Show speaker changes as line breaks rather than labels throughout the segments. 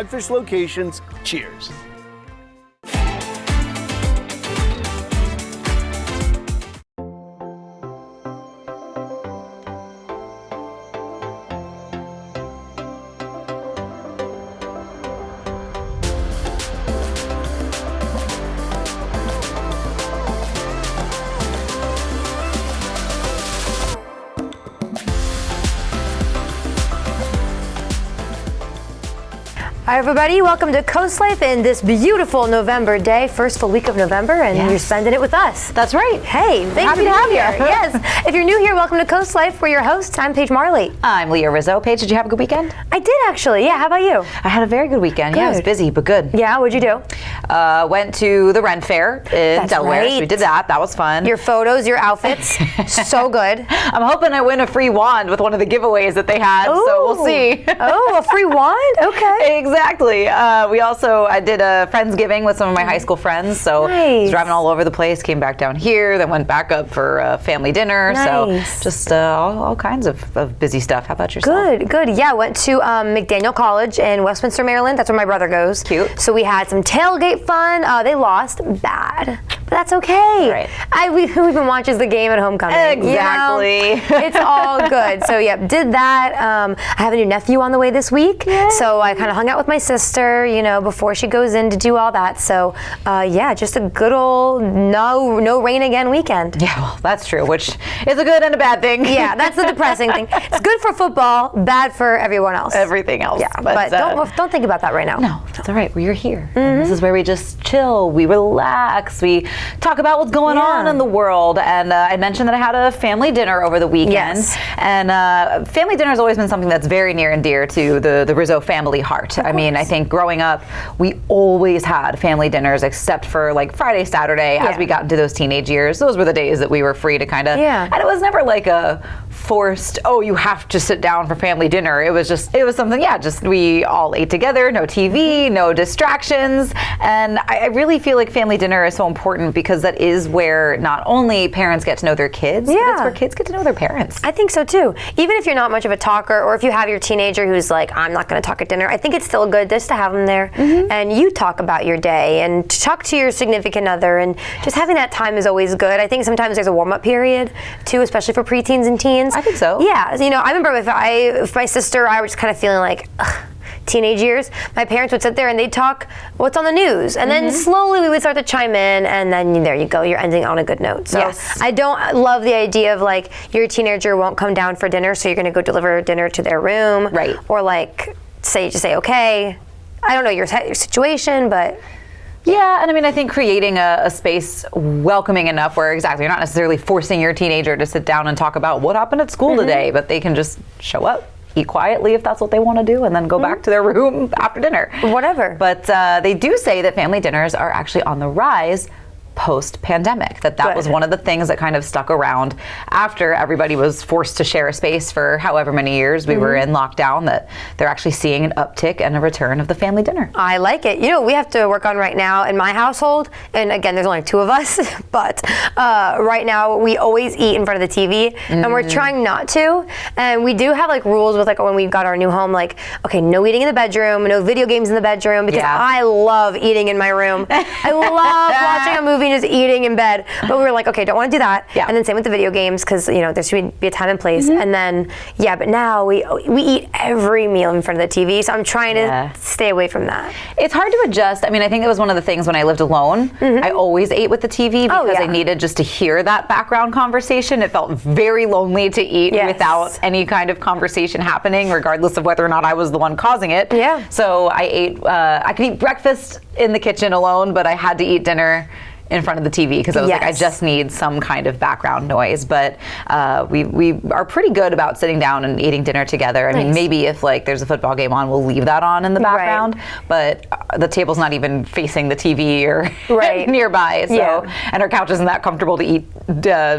Dogfish locations. Cheers.
Hi everybody, welcome to Coast Life in this beautiful November day, first full week of November, and you're spending it with us.
That's right.
Hey,
happy to have you.
Yes. If you're new here, welcome to Coast Life. We're your hosts. I'm Paige Marley.
I'm Leah Rizzo. Paige, did you have a good weekend?
I did actually. Yeah, how about you?
I had a very good weekend. Yeah, it was busy, but good.
Yeah, what'd you do?
Went to the Ren Fair in Delaware.
Right.
So we did that. That was fun.
Your photos, your outfits, so good.
I'm hoping I win a free wand with one of the giveaways that they had, so we'll see.
Oh, a free wand? Okay.
Exactly. I did a Friendsgiving with some of my high school friends, so I was driving all over the place, came back down here, then went back up for family dinner.
Nice.
So just all kinds of busy stuff. How about yourself?
Good. Yeah, I went to McDaniel College in Westminster, Maryland. That's where my brother goes.
Cute.
So we had some tailgate fun. They lost bad, but that's okay.
Right.
We even watches the game at homecoming.
Exactly.
You know? It's all good. So yeah, did that. I have a new nephew on the way this week. Yay. So I kind of hung out with my sister, before she goes in to do all that. So yeah, just a good old no rain again weekend.
Yeah, well, that's true, which is a good and a bad thing.
Yeah, that's the depressing thing. It's good for football, bad for everyone else.
Everything else.
Yeah, but don't think about that right now.
No, that's all right. Well, you're here. And this is where we just chill, we relax, we talk about what's going on in the world. And I mentioned that I had a family dinner over the weekend.
Yes.
And family dinner has always been something that's very near and dear to the Rizzo family heart. I mean, I think growing up, we always had family dinners except for like Friday, Saturday. As we got into those teenage years, those were the days that we were free to kind of, and it was never like a forced, you have to sit down for family dinner. It was something, just we all ate together, no TV, no distractions. And I really feel like family dinner is so important because that is where not only parents get to know their kids, but it's where kids get to know their parents.
I think so too. Even if you're not much of a talker, or if you have your teenager who's like, I'm not going to talk at dinner, I think it's still good just to have them there and you talk about your day and talk to your significant other, and just having that time is always good. I think sometimes there's a warm-up period too, especially for preteens and teens.
I think so.
Yeah, I remember if my sister, I was kind of feeling like, teenage years, my parents would sit there and they'd talk what's on the news, and then slowly we would start to chime in, and then there you go, you're ending on a good note. So I don't love the idea of like your teenager won't come down for dinner, so you're going to go deliver dinner to their room,
right? Or
like say okay. I don't know your situation, but
yeah, and I mean, I think creating a space welcoming enough where you're not necessarily forcing your teenager to sit down and talk about what happened at school today, but they can just show up, eat quietly if that's what they want to do, and then go back to their room after dinner.
Whatever.
But they do say that family dinners are actually on the rise post-pandemic, that was one of the things that kind of stuck around after everybody was forced to share a space for however many years we were in lockdown, that they're actually seeing an uptick and a return of the family dinner.
I like it. We have to work on right now in my household, and again, there's only 2 of us, but right now we always eat in front of the TV, and we're trying not to, and we do have like rules with like when we got our new home, like, okay, no eating in the bedroom, no video games in the bedroom, because I love eating in my room. I love watching a movie and just eating in bed, but we were like, okay, don't want to do that. And then same with the video games, because there should be a time and place. And then but now we eat every meal in front of the TV, so I'm trying to stay away from that.
It's hard to adjust. I mean, I think it was one of the things when I lived alone. I always ate with the TV because I needed just to hear that background conversation. It felt very lonely to eat without any kind of conversation happening, regardless of whether or not I was the one causing it. So I could eat breakfast in the kitchen alone, but I had to eat dinner in front of the TV because I was like, I just need some kind of background noise. But we are pretty good about sitting down and eating dinner together. I mean, maybe if like there's a football game on, we'll leave that on in the background. But the table's not even facing the TV or nearby. So and our couch isn't that comfortable to eat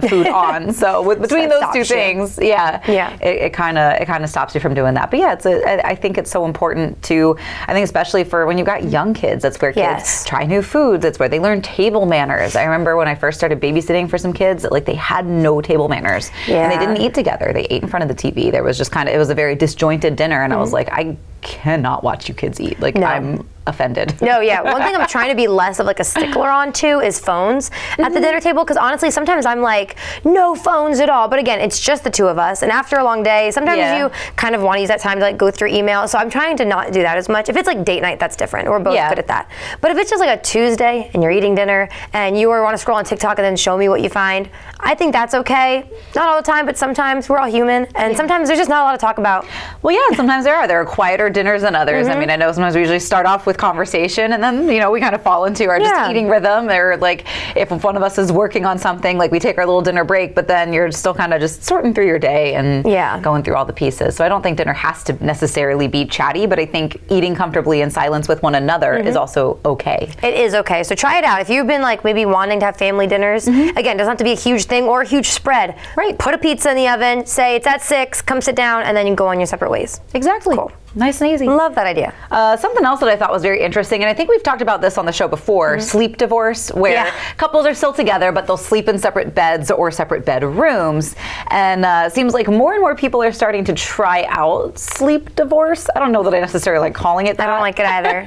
food on. So between those two things, it kind of stops you from doing that. But yeah, I think it's so important to, I think especially for when you've got young kids, that's where kids try new foods. That's where they learn table manners. I remember when I first started babysitting for some kids, like they had no table manners and they didn't eat together. They ate in front of the TV. There was just it was a very disjointed dinner, and I was like, I cannot watch you kids eat. Like,
No.
I'm offended.
No, yeah. One thing I'm trying to be less of like a stickler on too is phones at the dinner table, because honestly, sometimes I'm like, no phones at all. But again, it's just the two of us. And after a long day, sometimes you kind of want to use that time to like go through email. So I'm trying to not do that as much. If it's like date night, that's different. We're both good at that. But if it's just like a Tuesday and you're eating dinner and you want to scroll on TikTok and then show me what you find, I think that's okay. Not all the time, but sometimes we're all human. And sometimes there's just not a lot to talk about.
Well, yeah, sometimes there are quieter dinners than others. I mean, I know sometimes we usually start off with conversation and then, you know, we kind of fall into our just eating rhythm, or like if one of us is working on something, like we take our little dinner break, but then you're still kind of just sorting through your day and going through all the pieces. So I don't think dinner has to necessarily be chatty, but I think eating comfortably in silence with one another is also okay. It
is okay. So try it out. If you've been like maybe wanting to have family dinners, again, it doesn't have to be a huge thing or a huge spread. Right. Put a pizza in the oven, say it's at 6, come sit down, and then you can go on your separate ways.
Exactly.
Cool.
Nice and easy.
Love that idea.
Something else that I thought was very interesting, and I think we've talked about this on the show before, sleep divorce, where couples are still together, but they'll sleep in separate beds or separate bedrooms. And it seems like more and more people are starting to try out sleep divorce. I don't know that I necessarily like calling it that.
I don't like it either.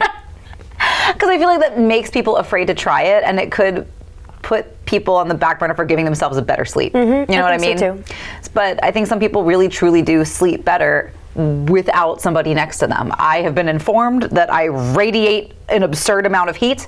Because I feel like that makes people afraid to try it, and it could put people on the back burner for giving themselves a better sleep. You know what I mean?
So too.
But I think some people really truly do sleep better without somebody next to them. I have been informed that I radiate an absurd amount of heat.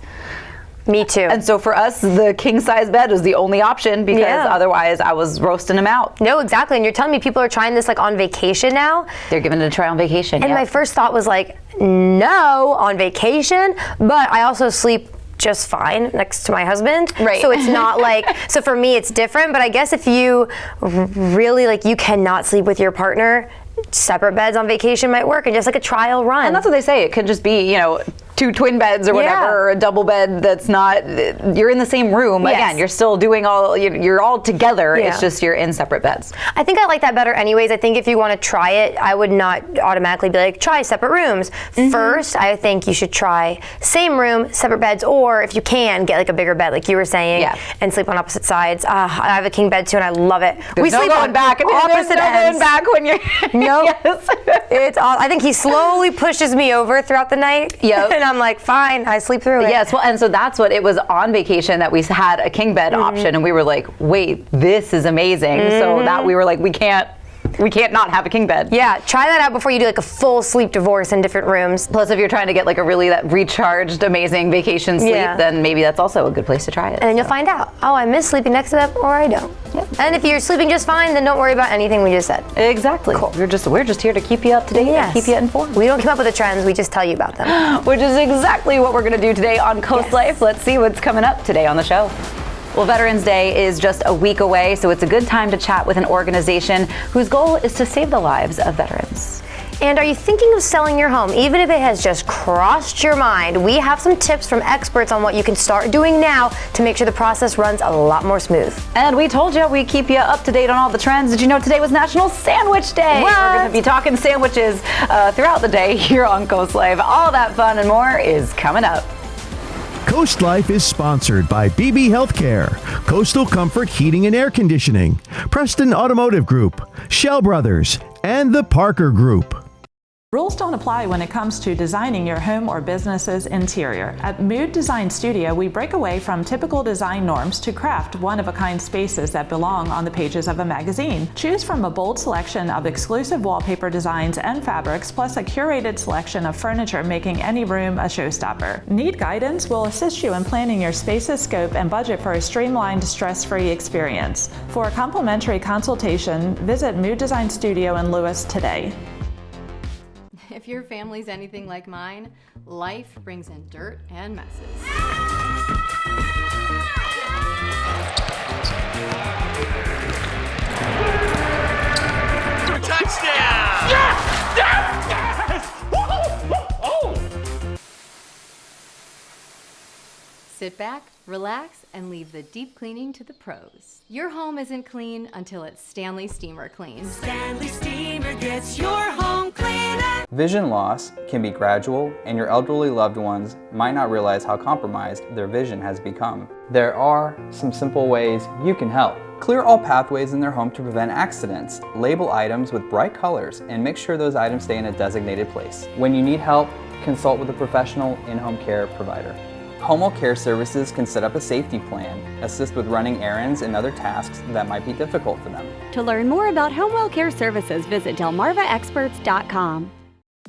Me too.
And so for us, the king size bed was the only option, because otherwise I was roasting them out.
No, exactly. And you're telling me people are trying this like on vacation now?
They're giving it a try on vacation.
And my first thought was like, no, on vacation. But I also sleep just fine next to my husband. Right. So it's not like, so for me it's different. But I guess if you really like, you cannot sleep with your partner, separate beds on vacation might work, and just like a trial run.
And that's what they say. It could just be, you know, 2 twin beds or whatever, or a double bed that's not, you're in the same room. Again, you're still doing you're all together. It's just you're in separate beds.
I think I like that better anyways. I think if you want to try it, I would not automatically be like, try separate rooms. First, I think you should try same room, separate beds, or if you can, get like a bigger bed, like you were saying, and sleep on opposite sides. I have a king bed too, and I love it.
We sleep on back.
Opposite ends.
Going back when you're...
No, it's all, I think he slowly pushes me over throughout the night. And I'm like, fine, I sleep through it.
Yes, well, and so that's what it was on vacation, that we had a king bed option, and we were like, wait, this is amazing. So that we were like, we can't not have a king bed.
Yeah, try that out before you do like a full sleep divorce in different rooms.
Plus, if you're trying to get like a really that recharged, amazing vacation sleep, then maybe that's also a good place to try it.
And then you'll find out, oh, I miss sleeping next to them, or I don't. And if you're sleeping just fine, then don't worry about anything we just said.
Exactly. Cool. We're just here to keep you up to date and keep you informed.
We don't come up with the trends, we just tell you about them.
Which is exactly what we're going to do today on Coast Life. Let's see what's coming up today on the show. Well, Veterans Day is just a week away, so it's a good time to chat with an organization whose goal is to save the lives of veterans.
And are you thinking of selling your home, even if it has just crossed your mind? We have some tips from experts on what you can start doing now to make sure the process runs a lot more smooth.
And we told you we keep you up to date on all the trends. Did you know today was National Sandwich Day?
What?
We're going to be talking sandwiches throughout the day here on Coast Life. All that fun and more is coming up.
Coast Life is sponsored by BB Healthcare, Coastal Comfort Heating and Air Conditioning, Preston Automotive Group, Shell Brothers, and the Parker Group.
Rules don't apply when it comes to designing your home or business's interior. At Mood Design Studio, we break away from typical design norms to craft one-of-a-kind spaces that belong on the pages of a magazine. Choose from a bold selection of exclusive wallpaper designs and fabrics, plus a curated selection of furniture, making any room a showstopper. Need guidance? We'll assist you in planning your space's scope and budget for a streamlined, stress-free experience. For a complimentary consultation, visit Mood Design Studio in Lewis today.
If your family's anything like mine, life brings in dirt and messes.
Touchdown!
Yes! Yes! Yes! Oh!
Sit back, relax, and leave the deep cleaning to the pros. Your home isn't clean until it's Stanley Steamer Clean.
Stanley Steamer gets your home cleaner.
Vision loss can be gradual, and your elderly loved ones might not realize how compromised their vision has become. There are some simple ways you can help. Clear all pathways in their home to prevent accidents, label items with bright colors, and make sure those items stay in a designated place. When you need help, consult with a professional in-home care provider. Home Care Services can set up a safety plan, assist with running errands and other tasks that might be difficult for them.
To learn more about Home Care Services, visit delmarvaexperts.com.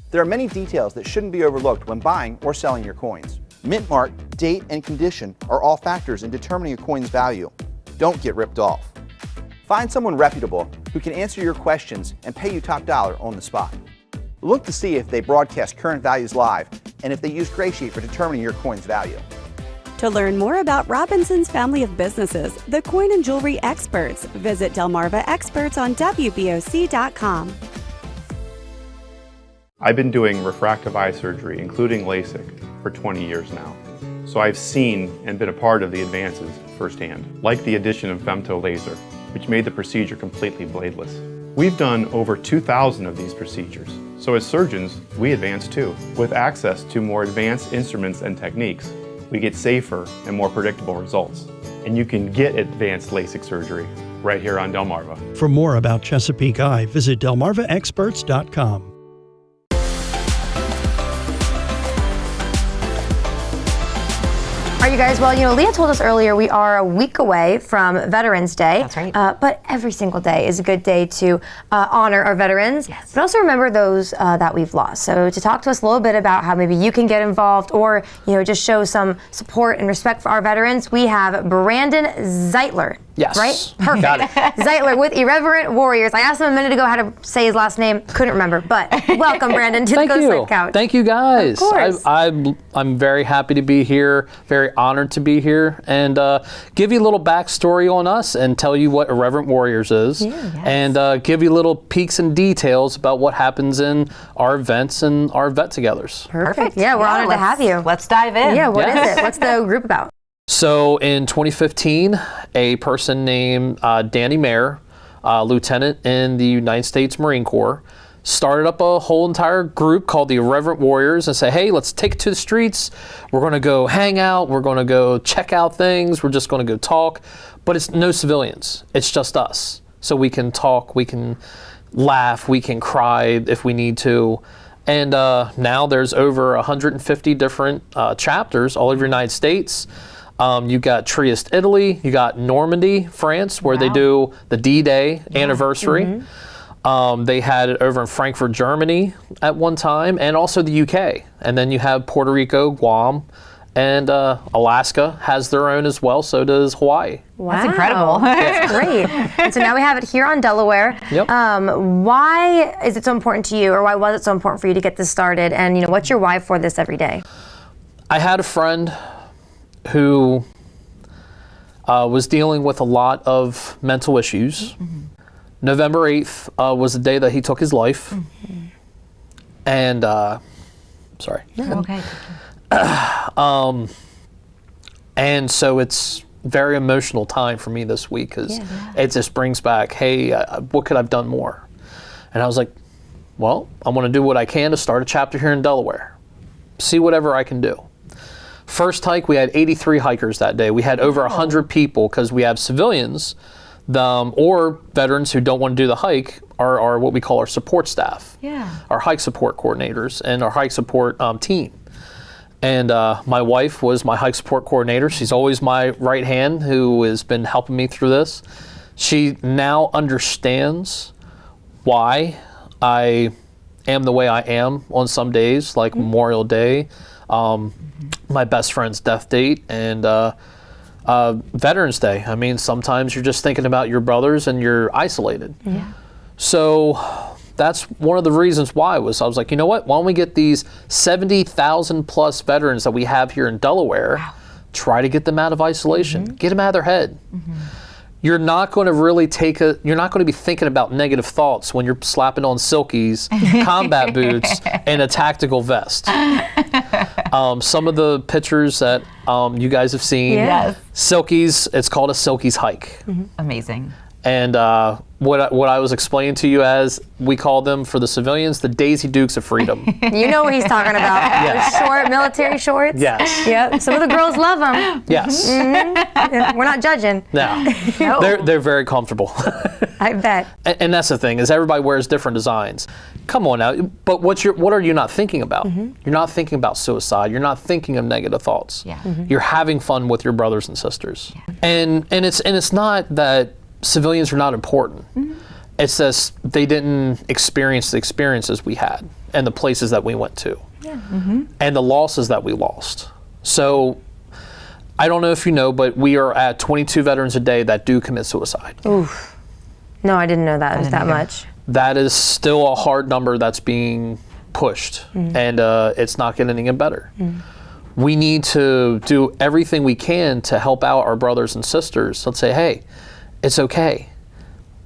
There are many details that shouldn't be overlooked when buying or selling your coins. Mint mark, date, and condition are all factors in determining a coin's value. Don't get ripped off. Find someone reputable who can answer your questions and pay you top dollar on the spot. Look to see if they broadcast current values live and if they use Graysheet for determining your coin's value.
To learn more about Robinson's family of businesses, the coin and jewelry experts, visit Delmarva Experts on WBOC.com.
I've been doing refractive eye surgery, including LASIK, for 20 years now. So I've seen and been a part of the advances firsthand, like the addition of femto laser, which made the procedure completely bladeless. We've done over 2,000 of these procedures. So as surgeons, we advance too. With access to more advanced instruments and techniques, we get safer and more predictable results. And you can get advanced LASIK surgery right here on Delmarva.
For more about Chesapeake Eye, visit delmarvaexperts.com.
All right, you guys, well, Leah told us earlier we are a week away from Veterans Day.
That's right.
But every single day is a good day to honor our veterans, but also remember those that we've lost. So to talk to us a little bit about how maybe you can get involved or, just show some support and respect for our veterans, we have Brandon Zeitler.
Yes.
Right? Perfect.
Got it.
Zeitler with Irreverent Warriors. I asked him a minute ago how to say his last name. Couldn't remember. But welcome, Brandon, to the Coast Life Couch.
Thank you, guys.
Of course.
I'm very happy to be here, very honored to be here, and give you a little backstory on us and tell you what Irreverent Warriors is, and give you little peeks and details about what happens in our events and our vet-togethers.
Perfect. Yeah, we're honored to have you.
Let's dive in.
Yeah, what is it? What's the group about?
So in 2015, a person named Danny Mayer, lieutenant in the United States Marine Corps, started up a whole entire group called the Irreverent Warriors and say, hey, let's take it to the streets. We're going to go hang out. We're going to go check out things. We're just going to go talk. But it's no civilians. It's just us. So we can talk, we can laugh, we can cry if we need to. And now there's over 150 different chapters all over the United States. You got Trieste, Italy. You got Normandy, France, where they do the D-Day anniversary. They had it over in Frankfurt, Germany at one time, and also the UK. And then you have Puerto Rico, Guam, and Alaska has their own as well. So does Hawaii.
Wow.
That's incredible.
That's great. And so now we have it here on Delaware.
Yep.
Why is it so important to you, or why was it so important for you to get this started? And what's your why for this every day?
I had a friend who was dealing with a lot of mental issues. November 8th was the day that he took his life. And, sorry.
No, okay.
And so it's very emotional time for me this week because it just brings back, hey, what could I have done more? And I was like, well, I want to do what I can to start a chapter here in Delaware. See whatever I can do. First hike, we had 83 hikers that day. We had over 100 people because we have civilians or veterans who don't want to do the hike are what we call our support staff. Our hike support coordinators and our hike support team. And my wife was my hike support coordinator. She's always my right hand who has been helping me through this. She now understands why I am the way I am on some days, like Memorial Day, my best friend's death date, and Veterans Day. I mean, sometimes you're just thinking about your brothers and you're isolated. So that's one of the reasons why I was like, you know what? Why don't we get these 70,000 plus veterans that we have here in Delaware, try to get them out of isolation, get them out of their head. You're not going to really you're not going to be thinking about negative thoughts when you're slapping on silkies, combat boots, and a tactical vest. Some of the pictures that you guys have seen, silkies, it's called a silkies hike.
Amazing.
And what I was explaining to you as, we call them for the civilians, the Daisy Dukes of freedom.
You know what he's talking about.
Yes.
Those short military shorts.
Yes.
Yep. Some of the girls love them.
Yes.
We're not judging.
No. They're very comfortable.
I bet.
And that's the thing, is everybody wears different designs. Come on now, but what are you not thinking about? You're not thinking about suicide. You're not thinking of negative thoughts.
Yeah.
You're having fun with your brothers and sisters. And it's not that civilians are not important. It's just they didn't experience the experiences we had and the places that we went to.
Yeah.
And the losses that we lost. So I don't know if you know, but we are at 22 veterans a day that do commit suicide.
Oof. No, I didn't know that was that much.
That is still a hard number that's being pushed, and it's not getting any better. We need to do everything we can to help out our brothers and sisters. Let's say, hey, it's okay.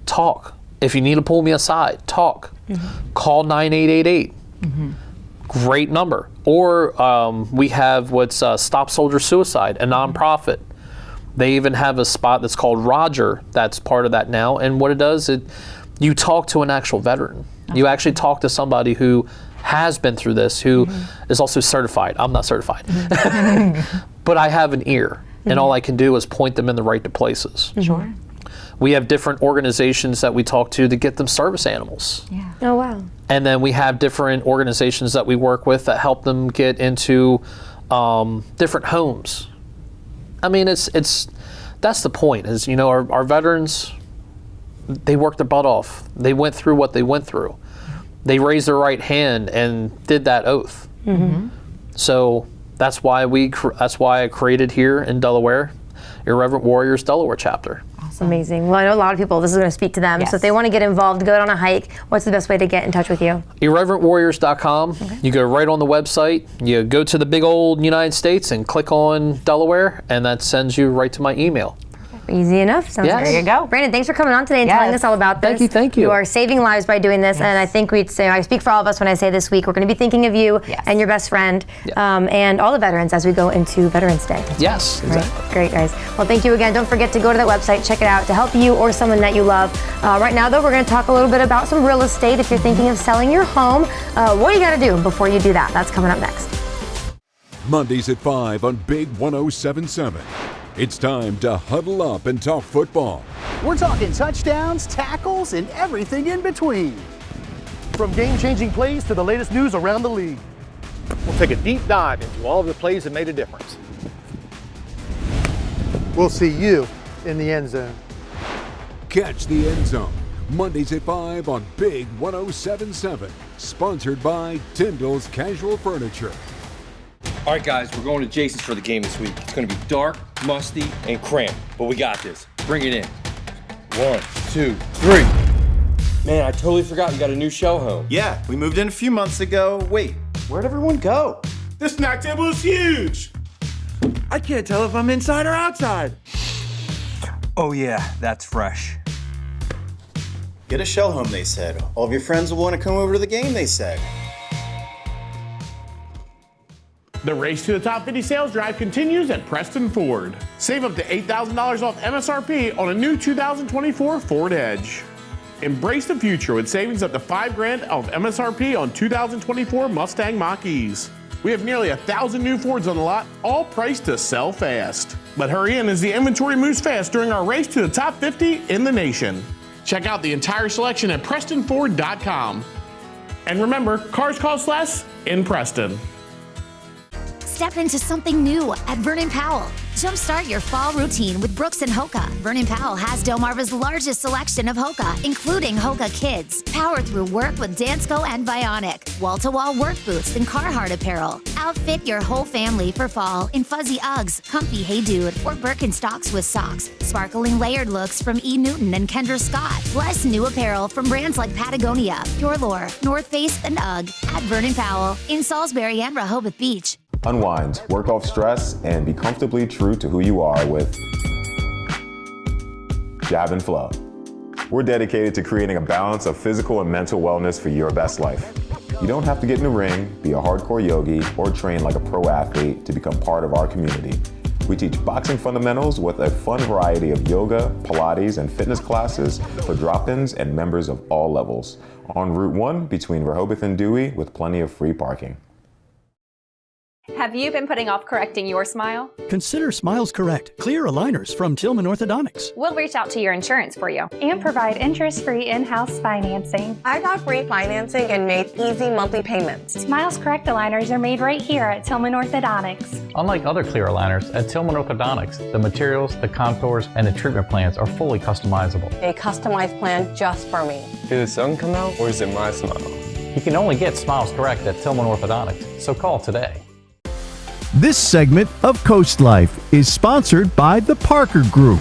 Talk. If you need to pull me aside, talk. Call 9888. Great number. Or we have what's Stop Soldier Suicide, a nonprofit. They even have a spot that's called Roger that's part of that now. And what it does, you talk to an actual veteran. You actually talk to somebody who has been through this, who is also certified. I'm not certified. But I have an ear, and all I can do is point them in the right places.
Sure.
We have different organizations that we talk to get them service animals.
Yeah.
Oh, wow.
And then we have different organizations that we work with that help them get into different homes. I mean, that's the point, is, you know, our veterans, they worked their butt off. They went through what they went through. They raised their right hand and did that oath. So that's why I created here in Delaware, Irreverent Warriors Delaware chapter.
Amazing. Well, I know a lot of people, this is going to speak to them. So if they want to get involved, go on a hike, what's the best way to get in touch with you?
IrreverentWarriors.com. You go right on the website, you go to the big old United States and click on Delaware, and that sends you right to my email.
Easy enough. Sounds
Yes.
great.
There you go.
Brandon, thanks for coming on today and telling us all about this.
Thank you.
You are saving lives by doing this, and I think we'd say, I speak for all of us when I say this week, we're going to be thinking of you and your best friend and all the veterans as we go into Veterans Day.
Yes, exactly.
Right. Great, guys. Well, thank you again. Don't forget to go to that website, check it out to help you or someone that you love. Right now, though, we're going to talk a little bit about some real estate. If you're thinking of selling your home, what do you got to do before you do that? That's coming up next.
Mondays at 5 on Big 107.7. It's time to huddle up and talk football.
We're talking touchdowns, tackles, and everything in between. From game-changing plays to the latest news around the league.
We'll take a deep dive into all of the plays that made a difference.
We'll see you in the end zone.
Catch the End Zone, Mondays at 5 on Big 107.7. Sponsored by Tyndall's Casual Furniture.
All right, guys, we're going to Jason's for the game this week. It's going to be dark, musty, and cramped, but we got this. Bring it in. 1, 2, 3. Man, I totally forgot you got a new show home.
Yeah, we moved in a few months ago. Wait, where'd everyone go?
The snack table is huge.
I can't tell if I'm inside or outside.
Oh yeah, that's fresh. Get a show home, they said. All of your friends will want to come over to the game, they said.
The Race to the Top 50 sales drive continues at Preston Ford. Save up to $8,000 off MSRP on a new 2024 Ford Edge. Embrace the future with savings up to $5,000 off MSRP on 2024 Mustang Mach-E's. We have nearly 1,000 new Fords on the lot, all priced to sell fast. But hurry in as the inventory moves fast during our Race to the Top 50 in the nation. Check out the entire selection at PrestonFord.com. And remember, cars cost less in Preston.
Step into something new at Vernon Powell. Jumpstart your fall routine with Brooks and Hoka. Vernon Powell has Delmarva's largest selection of Hoka, including Hoka Kids. Power through work with Dansko and Bionic. Wall-to-wall work boots and Carhartt apparel. Outfit your whole family for fall in fuzzy Uggs, comfy Hey Dude, or Birkenstocks with socks. Sparkling layered looks from E. Newton and Kendra Scott. Plus new apparel from brands like Patagonia, Pure Lore, North Face, and UGG at Vernon Powell in Salisbury and Rehoboth Beach.
Unwind, work off stress, and be comfortably true to who you are with Jab and Flow. We're dedicated to creating a balance of physical and mental wellness for your best life. You don't have to get in the ring, be a hardcore yogi, or train like a pro athlete to become part of our community. We teach boxing fundamentals with a fun variety of yoga, Pilates, and fitness classes for drop-ins and members of all levels. On Route 1 between Rehoboth and Dewey with plenty of free parking.
Have you been putting off correcting your smile?
Consider Smiles Correct Clear Aligners from Tillman Orthodontics.
We'll reach out to your insurance for you.
And provide interest-free in-house financing.
I got free financing and made easy monthly payments.
Smiles Correct aligners are made right here at Tillman Orthodontics.
Unlike other clear aligners, at Tillman Orthodontics, the materials, the contours, and the treatment plans are fully customizable.
A customized plan just for me.
Did the sun come out or is it my smile?
You can only get Smiles Correct at Tillman Orthodontics, so call today.
This segment of Coast Life is sponsored by the Parker Group.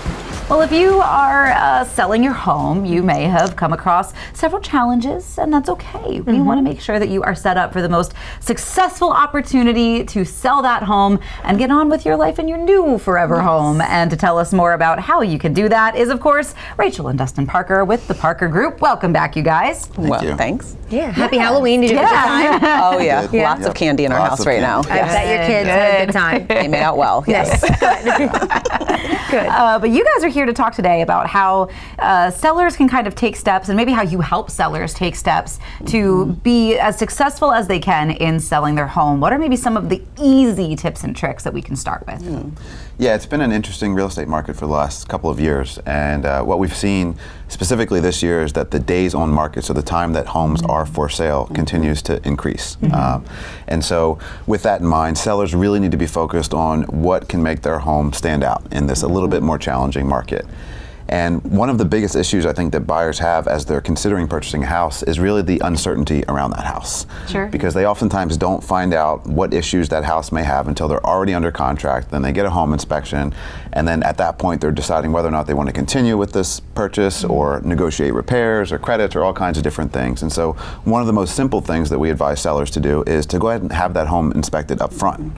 Well, if you are selling your home, you may have come across several challenges, and that's okay. We want to make sure that you are set up for the most successful opportunity to sell that home and get on with your life in your new forever home. And to tell us more about how you can do that is, of course, Rachel and Dustin Parker with the Parker Group. Welcome back, you guys.
Thank you.
Thanks.
Yeah, happy Halloween. Did you have a good time?
Oh, yeah. Lots of candy in our house right now.
I bet your kids had a good time.
They made out well, yes.
Good.
But you guys are here to talk today about how sellers can kind of take steps, and maybe how you help sellers take steps to be as successful as they can in selling their home. What are maybe some of the easy tips and tricks that we can start with?
Yeah, it's been an interesting real estate market for the last couple of years, and what we've seen specifically this year is that the days on market, so the time that homes are for sale, continues to increase. And so with that in mind, sellers really need to be focused on what can make their home stand out in this a little bit more challenging market. And one of the biggest issues I think that buyers have as they're considering purchasing a house is really the uncertainty around that house.
Sure.
Because they oftentimes don't find out what issues that house may have until they're already under contract. Then they get a home inspection, and then at that point they're deciding whether or not they want to continue with this purchase or negotiate repairs or credits or all kinds of different things. And so one of the most simple things that we advise sellers to do is to go ahead and have that home inspected up front,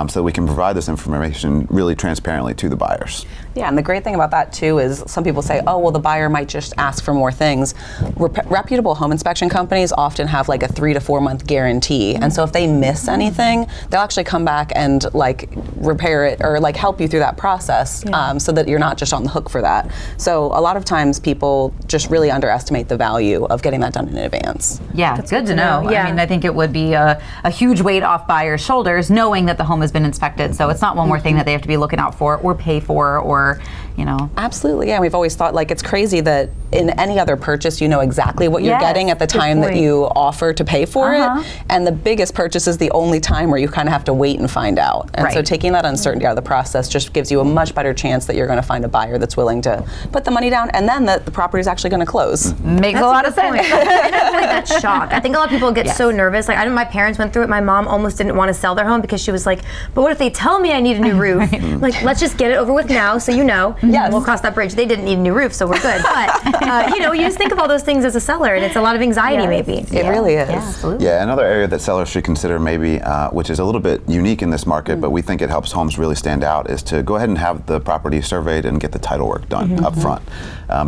so we can provide this information really transparently to the buyers.
Yeah, and the great thing about that too is some people say, oh, well, the buyer might just ask for more things. Reputable home inspection companies often have like a 3 to 4 month guarantee. And so if they miss anything, they'll actually come back and like repair it or like help you through that process, so that you're not just on the hook for that. So a lot of times people just really underestimate the value of getting that done in advance.
Yeah, it's good to know.
Yeah.
I mean, I think it would be a huge weight off buyers' shoulders knowing that the home has been inspected. So it's not one more thing that they have to be looking out for or pay for, or, you know.
Absolutely, yeah. We've always thought like it's crazy that in any other purchase you know exactly what you're getting at the time that you offer to pay for it. And the biggest purchase is the only time where you kind of have to wait and find out. And so taking that uncertainty out of the process just gives you a much better chance that you're going to find a buyer that's willing to put the money down, and then that the property is actually going to close.
Makes a lot of sense.
That shock. I think a lot of people get so nervous. Like, I know my parents went through it. My mom almost didn't want to sell their home because she was like, but what if they tell me I need a new roof? Like, let's just get it over with now so you know. We'll cross that bridge. They didn't need a new roof, so we're good. But, you know, you just think of all those things as a seller, and it's a lot of anxiety maybe.
It really is.
Yeah, absolutely.
Yeah, another area that sellers should consider maybe, which is a little bit unique in this market, but we think it helps homes really stand out, is to go ahead and have the property surveyed and get the title work done up front.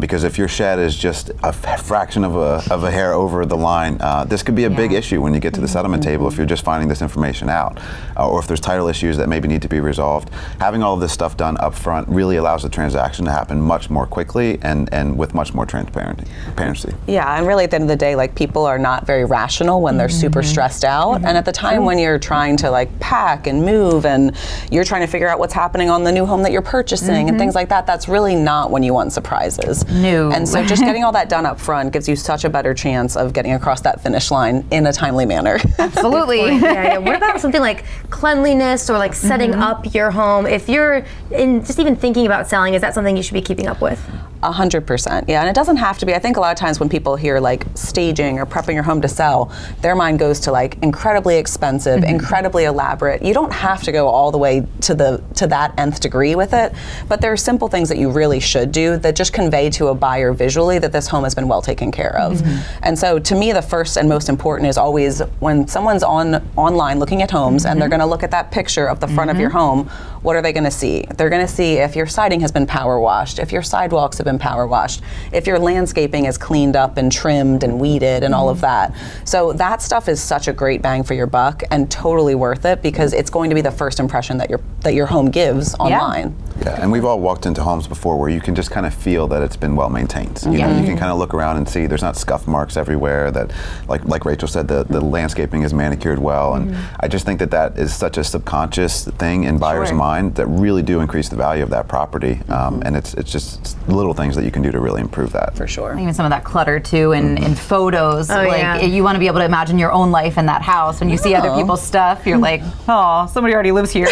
Because if your shed is just a fraction of a hair over the line, this could be a big issue when you get to the settlement table if you're just finding this information out, or if there's title issues that maybe need to be resolved. Having all of this stuff done up front really allows the transaction to happen much more quickly and with much more transparency.
Yeah, and really at the end of the day, like, people are not very rational when they're super stressed out. And at the time when you're trying to like pack and move and you're trying to figure out what's happening on the new home that you're purchasing and things like that, that's really not when you want surprises.
No.
And so just getting all that done up front gives you such a better chance of getting across that finish line in a timely manner.
Absolutely.
Yeah. What about something like cleanliness or like setting up your home? If you're just even thinking about selling, is that something you should be keeping up with?
100%, yeah, and it doesn't have to be. I think a lot of times when people hear like staging or prepping your home to sell, their mind goes to like incredibly expensive, incredibly elaborate. You don't have to go all the way to that nth degree with it, but there are simple things that you really should do that just convey to a buyer visually that this home has been well taken care of. And so to me, the first and most important is always when someone's online looking at homes and they're going to look at that picture of the front of your home, what are they going to see? They're going to see if your siding has been power washed, if your sidewalks have been been power washed, if your landscaping is cleaned up and trimmed and weeded and all of that. So that stuff is such a great bang for your buck and totally worth it because it's going to be the first impression that your home gives online.
Yeah, and we've all walked into homes before where you can just kind of feel that it's been well maintained. You know, you can kind of look around and see there's not scuff marks everywhere, that like Rachel said, the landscaping is manicured well, and I just think that is such a subconscious thing in buyers' mind that really do increase the value of that property, and it's just little things that you can do to really improve that.
For sure.
Even some of that clutter too in photos, you want to be able to imagine your own life in that house. When you see other people's stuff, you're like, oh, somebody already lives here.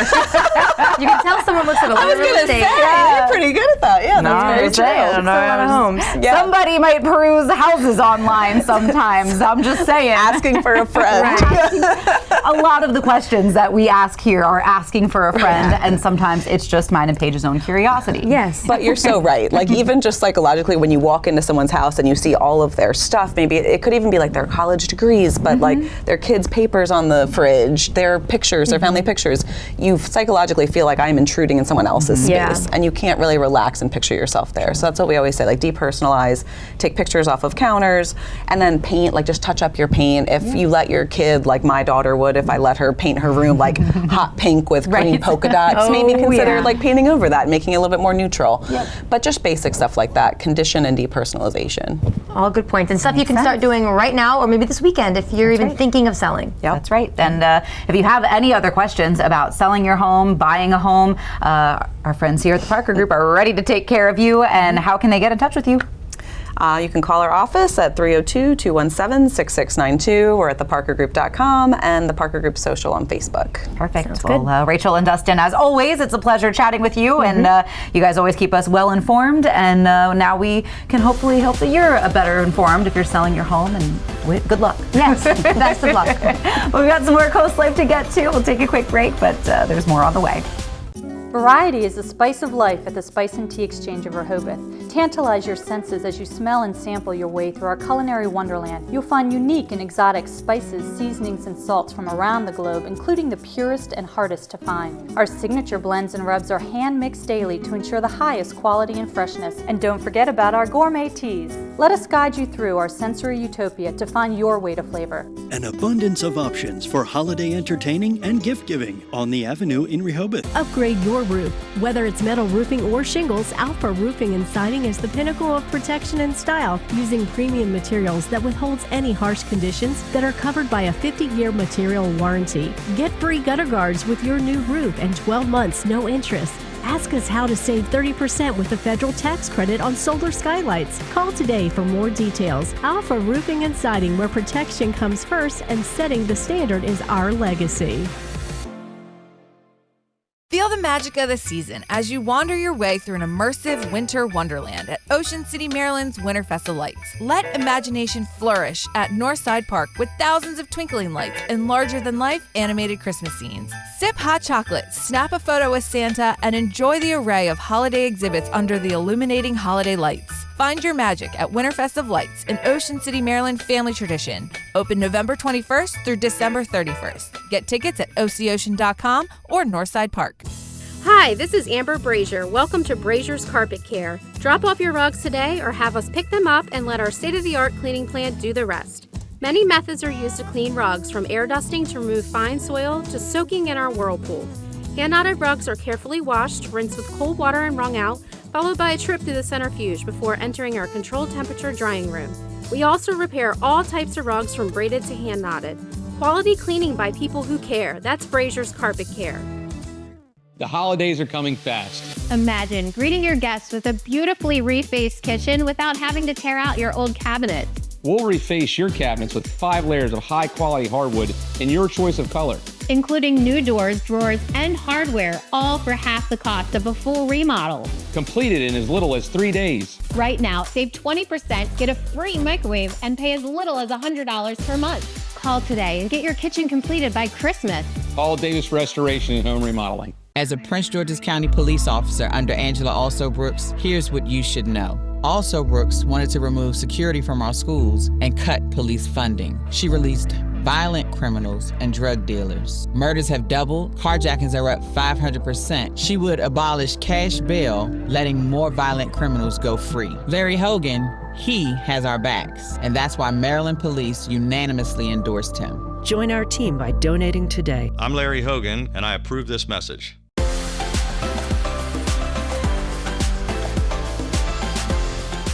You can tell someone looks at a little real estate.
You're pretty good at that. Yeah, that's very true.
A lot of homes. Yeah. Somebody might peruse houses online sometimes. I'm just saying.
Asking for a friend.
A lot of the questions that we ask here are asking for a friend, and sometimes it's just mine and Paige's own curiosity.
Yes.
But you're so right. Like even just psychologically, when you walk into someone's house and you see all of their stuff, maybe it could even be like their college degrees, but like their kids' papers on the fridge, their pictures, their family pictures, you psychologically feel like I'm intruding in someone else's space, and you can't really relax and picture yourself there. So that's what we always say, like depersonalize, take pictures off of counters, and then paint, like just touch up your paint. If you let your kid, like my daughter would, if I let her paint her room like hot pink with green polka dots, maybe consider like painting over that and making it a little bit more neutral. But just basic stuff like that, condition and depersonalization.
All good points, and stuff you can start doing right now or maybe this weekend if you're even thinking of selling.
That's right. And if you have any other questions about selling your home, buying a home, our friends here at the Parker Group are ready to take care of you. And how can they get in touch with you?
You can call our office at 302-217-6692 or at theparkergroup.com and the Parker Group Social on Facebook.
Perfect. Well, Rachel and Dustin, as always, it's a pleasure chatting with you, and you guys always keep us well informed, and now we can hopefully hope that you're better informed if you're selling your home, and good luck.
Yes, best of luck.
Well, we've got some more Coast Life to get to. We'll take a quick break, but there's more on the way.
Variety is the spice of life at the Spice and Tea Exchange of Rehoboth. Tantalize your senses as you smell and sample your way through our culinary wonderland. You'll find unique and exotic spices, seasonings, and salts from around the globe, including the purest and hardest to find. Our signature blends and rubs are hand-mixed daily to ensure the highest quality and freshness. And don't forget about our gourmet teas. Let us guide you through our sensory utopia to find your way to flavor.
An abundance of options for holiday entertaining and gift giving on the Avenue in Rehoboth.
Upgrade your roof. Whether it's metal roofing or shingles, Alpha Roofing and Siding is the pinnacle of protection and style, using premium materials that withholds any harsh conditions that are covered by a 50-year material warranty. Get free gutter guards with your new roof and 12 months no interest. Ask us how to save 30% with the federal tax credit on solar skylights. Call today for more details. Alpha Roofing and Siding, where protection comes first and setting the standard is our legacy.
Feel the magic of the season as you wander your way through an immersive winter wonderland at Ocean City, Maryland's Winterfest of Lights. Let imagination flourish at Northside Park with thousands of twinkling lights and larger-than-life animated Christmas scenes. Sip hot chocolate, snap a photo with Santa, and enjoy the array of holiday exhibits under the illuminating holiday lights. Find your magic at Winterfest of Lights, an Ocean City, Maryland family tradition. Open November 21st through December 31st. Get tickets at ococean.com or Northside Park.
Hi, this is Amber Brazier. Welcome to Brazier's Carpet Care. Drop off your rugs today or have us pick them up and let our state-of-the-art cleaning plant do the rest. Many methods are used to clean rugs, from air dusting to remove fine soil to soaking in our whirlpool. Hand-knotted rugs are carefully washed, rinsed with cold water and wrung out, followed by a trip through the centrifuge before entering our controlled temperature drying room. We also repair all types of rugs from braided to hand knotted. Quality cleaning by people who care. That's Brazier's Carpet Care.
The holidays are coming fast.
Imagine greeting your guests with a beautifully refaced kitchen without having to tear out your old cabinet.
We'll reface your cabinets with 5 layers of high-quality hardwood in your choice of color,
including new doors, drawers, and hardware, all for half the cost of a full remodel.
completed in as little as 3 days.
Right now, save 20%, get a free microwave, and pay as little as $100 per month. Call today and get your kitchen completed by Christmas.
All Davis Restoration and Home Remodeling.
As a Prince George's County police officer under Angela Also-Brooks, here's what you should know. Also-Brooks wanted to remove security from our schools and cut police funding. She released violent criminals, and drug dealers. Murders have doubled, carjackings are up 500%. She would abolish cash bail, letting more violent criminals go free. Larry Hogan, he has our backs, and that's why Maryland police unanimously endorsed him.
Join our team by donating today.
I'm Larry Hogan, and I approve this message.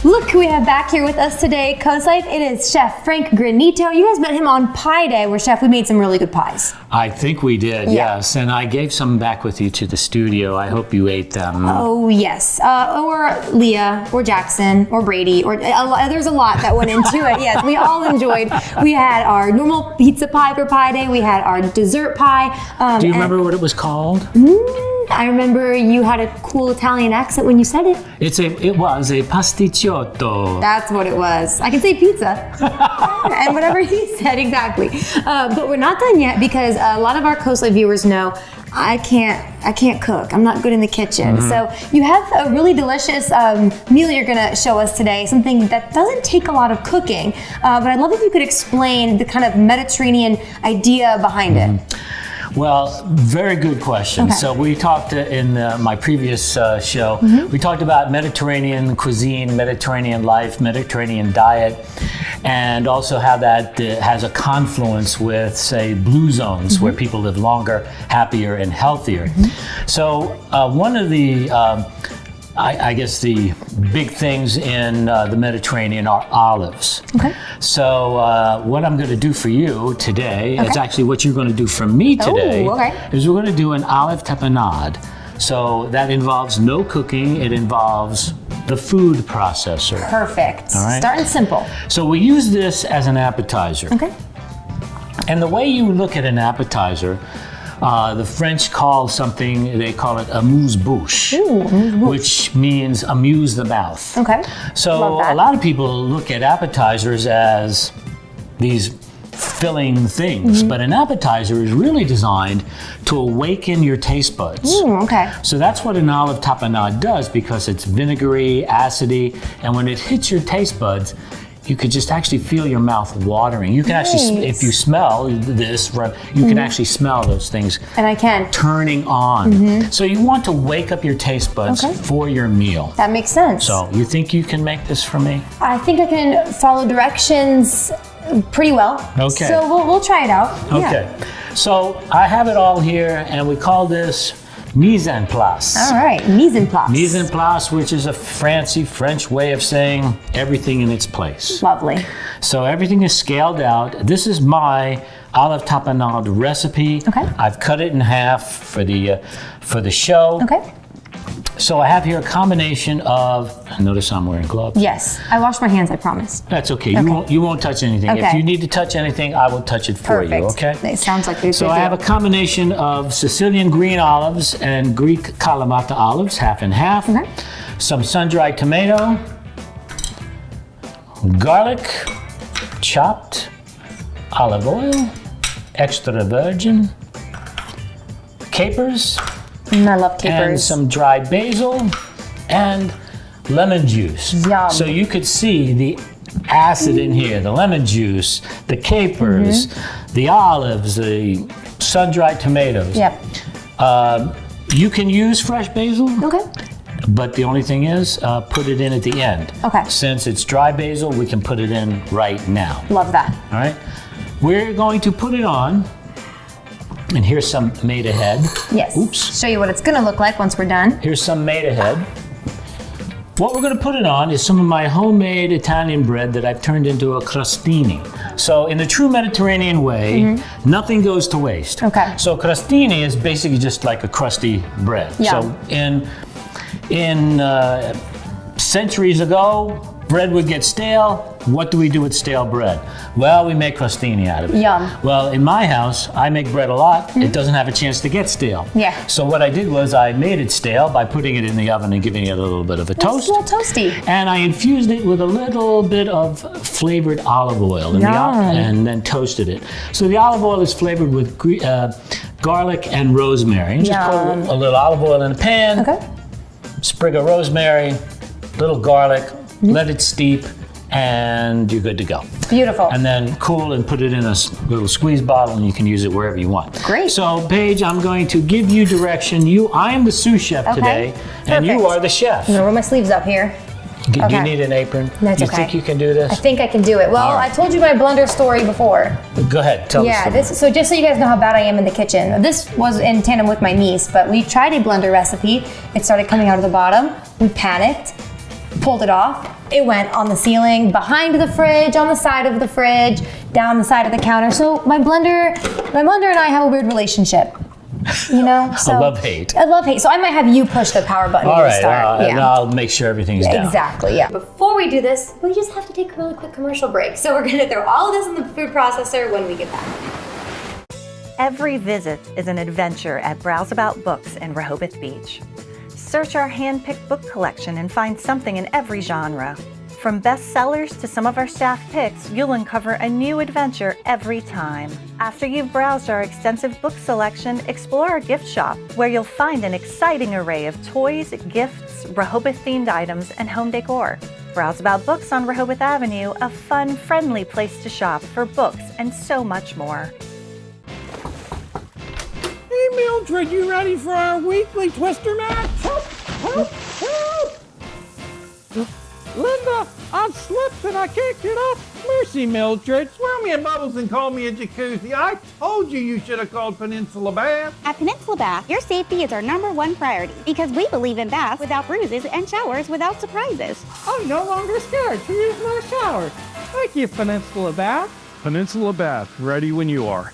Look who we have back here with us today, COASTLIFE. It is Chef Frank Granito. You guys met him on Pie Day, where, Chef, we made some really good pies.
I think we did, yes. And I gave some back with you to the studio. I hope you ate them.
Oh, yes. Or Leah, or Jackson, or Brady, or there's a lot that went into it. Yes, we all enjoyed. We had our normal pizza pie for Pie Day. We had our dessert pie.
Do you remember what it was called?
I remember you had a cool Italian accent when you said it.
It was a pasticciotto.
That's what it was. I can say pizza. And whatever he said, exactly. But we're not done yet because a lot of our COASTLIFE viewers know I can't cook. I'm not good in the kitchen. So you have a really delicious meal you're gonna show us today, something that doesn't take a lot of cooking. But I'd love if you could explain the kind of Mediterranean idea behind it.
Well, very good question. Okay. So we talked in my previous show, we talked about Mediterranean cuisine, Mediterranean life, Mediterranean diet, and also how that has a confluence with, say, blue zones where people live longer, happier, and healthier. So one of the I guess the big things in the Mediterranean are olives. Okay. So what I'm going to do for you today, it's actually what you're going to do for me today, is we're going to do an olive tapenade. So that involves no cooking. It involves the food processor.
Perfect.
All right.
Starting simple.
So we use this as an appetizer.
Okay.
And the way you look at an appetizer, the French call something, they call it amuse-bouche, which means amuse the mouth.
Okay.
So a lot of people look at appetizers as these filling things, but an appetizer is really designed to awaken your taste buds.
Okay.
So that's what an olive tapenade does, because it's vinegary, acidy, and when it hits your taste buds, you could just actually feel your mouth watering. You can actually, if you smell this, you can actually smell those things.
And I can.
Turning on. So you want to wake up your taste buds for your meal.
That makes sense.
So you think you can make this for me?
I think I can follow directions pretty well.
Okay.
So we'll try it out.
Okay. So I have it all here, and we call this mise en place.
All right, mise en place.
Mise en place, which is a fancy French way of saying everything in its place.
Lovely.
So everything is scaled out. This is my olive tapenade recipe. Okay. I've cut it in half for the show.
Okay.
So I have here a combination of, notice I'm wearing gloves.
Yes, I washed my hands, I promise.
That's okay. You won't touch anything.
Okay.
If you need to touch anything, I will touch it for you, okay?
It sounds like there's
So I have a combination of Sicilian green olives and Greek Kalamata olives, half and half.
Okay.
Some sun-dried tomato, garlic, chopped, olive oil, extra virgin, capers,
I love capers.
and some dried basil, and lemon juice.
Yum.
So you could see the acid in here, the lemon juice, the capers, the olives, the sun-dried tomatoes.
Yep.
You can use fresh basil.
Okay.
But the only thing is, put it in at the end.
Okay.
Since it's dry basil, we can put it in right now.
Love that.
All right. We're going to put it on. And here's some made ahead.
Yes.
Oops.
Show you what it's going to look like once we're done.
Here's some made ahead. What we're going to put it on is some of my homemade Italian bread that I've turned into a crostini. So in the true Mediterranean way, nothing goes to waste.
Okay.
So crostini is basically just like a crusty bread.
Yeah.
So in centuries ago, bread would get stale. What do we do with stale bread? Well, we make crostini out of it.
Yum.
Well, in my house, I make bread a lot. It doesn't have a chance to get stale.
Yeah.
So what I did was I made it stale by putting it in the oven and giving it a little bit of a toast.
It's a little toasty.
And I infused it with a little bit of flavored olive oil in the oven and then toasted it. So the olive oil is flavored with garlic and rosemary. Just put a little olive oil in a pan, sprig of rosemary, little garlic, let it steep, and you're good to go.
Beautiful.
And then cool and put it in a little squeeze bottle, and you can use it wherever you want.
Great.
So Paige, I'm going to give you direction. I am the sous chef today, and you are the chef.
I'm gonna roll my sleeves up here.
Do you need an apron?
That's
you
okay.
think you can do this?
I think I can do it. Well, I told you my blender story before.
Go ahead, tell us.
So just so you guys know how bad I am in the kitchen, this was in tandem with my niece, but we tried a blender recipe. It started coming out of the bottom. We panicked, pulled it off. It went on the ceiling, behind the fridge, on the side of the fridge, down the side of the counter. So my blender and I have a weird relationship. You know, so
I love-hate.
I love-hate. So I might have you push the power button
All
to
right,
start.
and I'll make sure everything's down.
Exactly, yeah. Before we do this, we just have to take a really quick commercial break. So we're gonna throw all of this in the food processor when we get back.
Every visit is an adventure at Browse About Books in Rehoboth Beach. Search our hand-picked book collection and find something in every genre. From bestsellers to some of our staff picks, you'll uncover a new adventure every time. After you've browsed our extensive book selection, explore our gift shop, where you'll find an exciting array of toys, gifts, Rehoboth-themed items, and home decor. Browse About Books on Rehoboth Avenue, a fun, friendly place to shop for books and so much more.
Hey Mildred, you ready for our weekly Twister match? Help! Help! Help! Linda, I slipped and I can't get up. Mercy, Mildred. Swirl me in bubbles and call me a jacuzzi. I told you should have called Peninsula Bath.
At Peninsula Bath, your safety is our #1 priority because we believe in baths without bruises and showers without surprises.
I'm no longer scared to use my shower. Thank you, Peninsula Bath.
Peninsula Bath, ready when you are.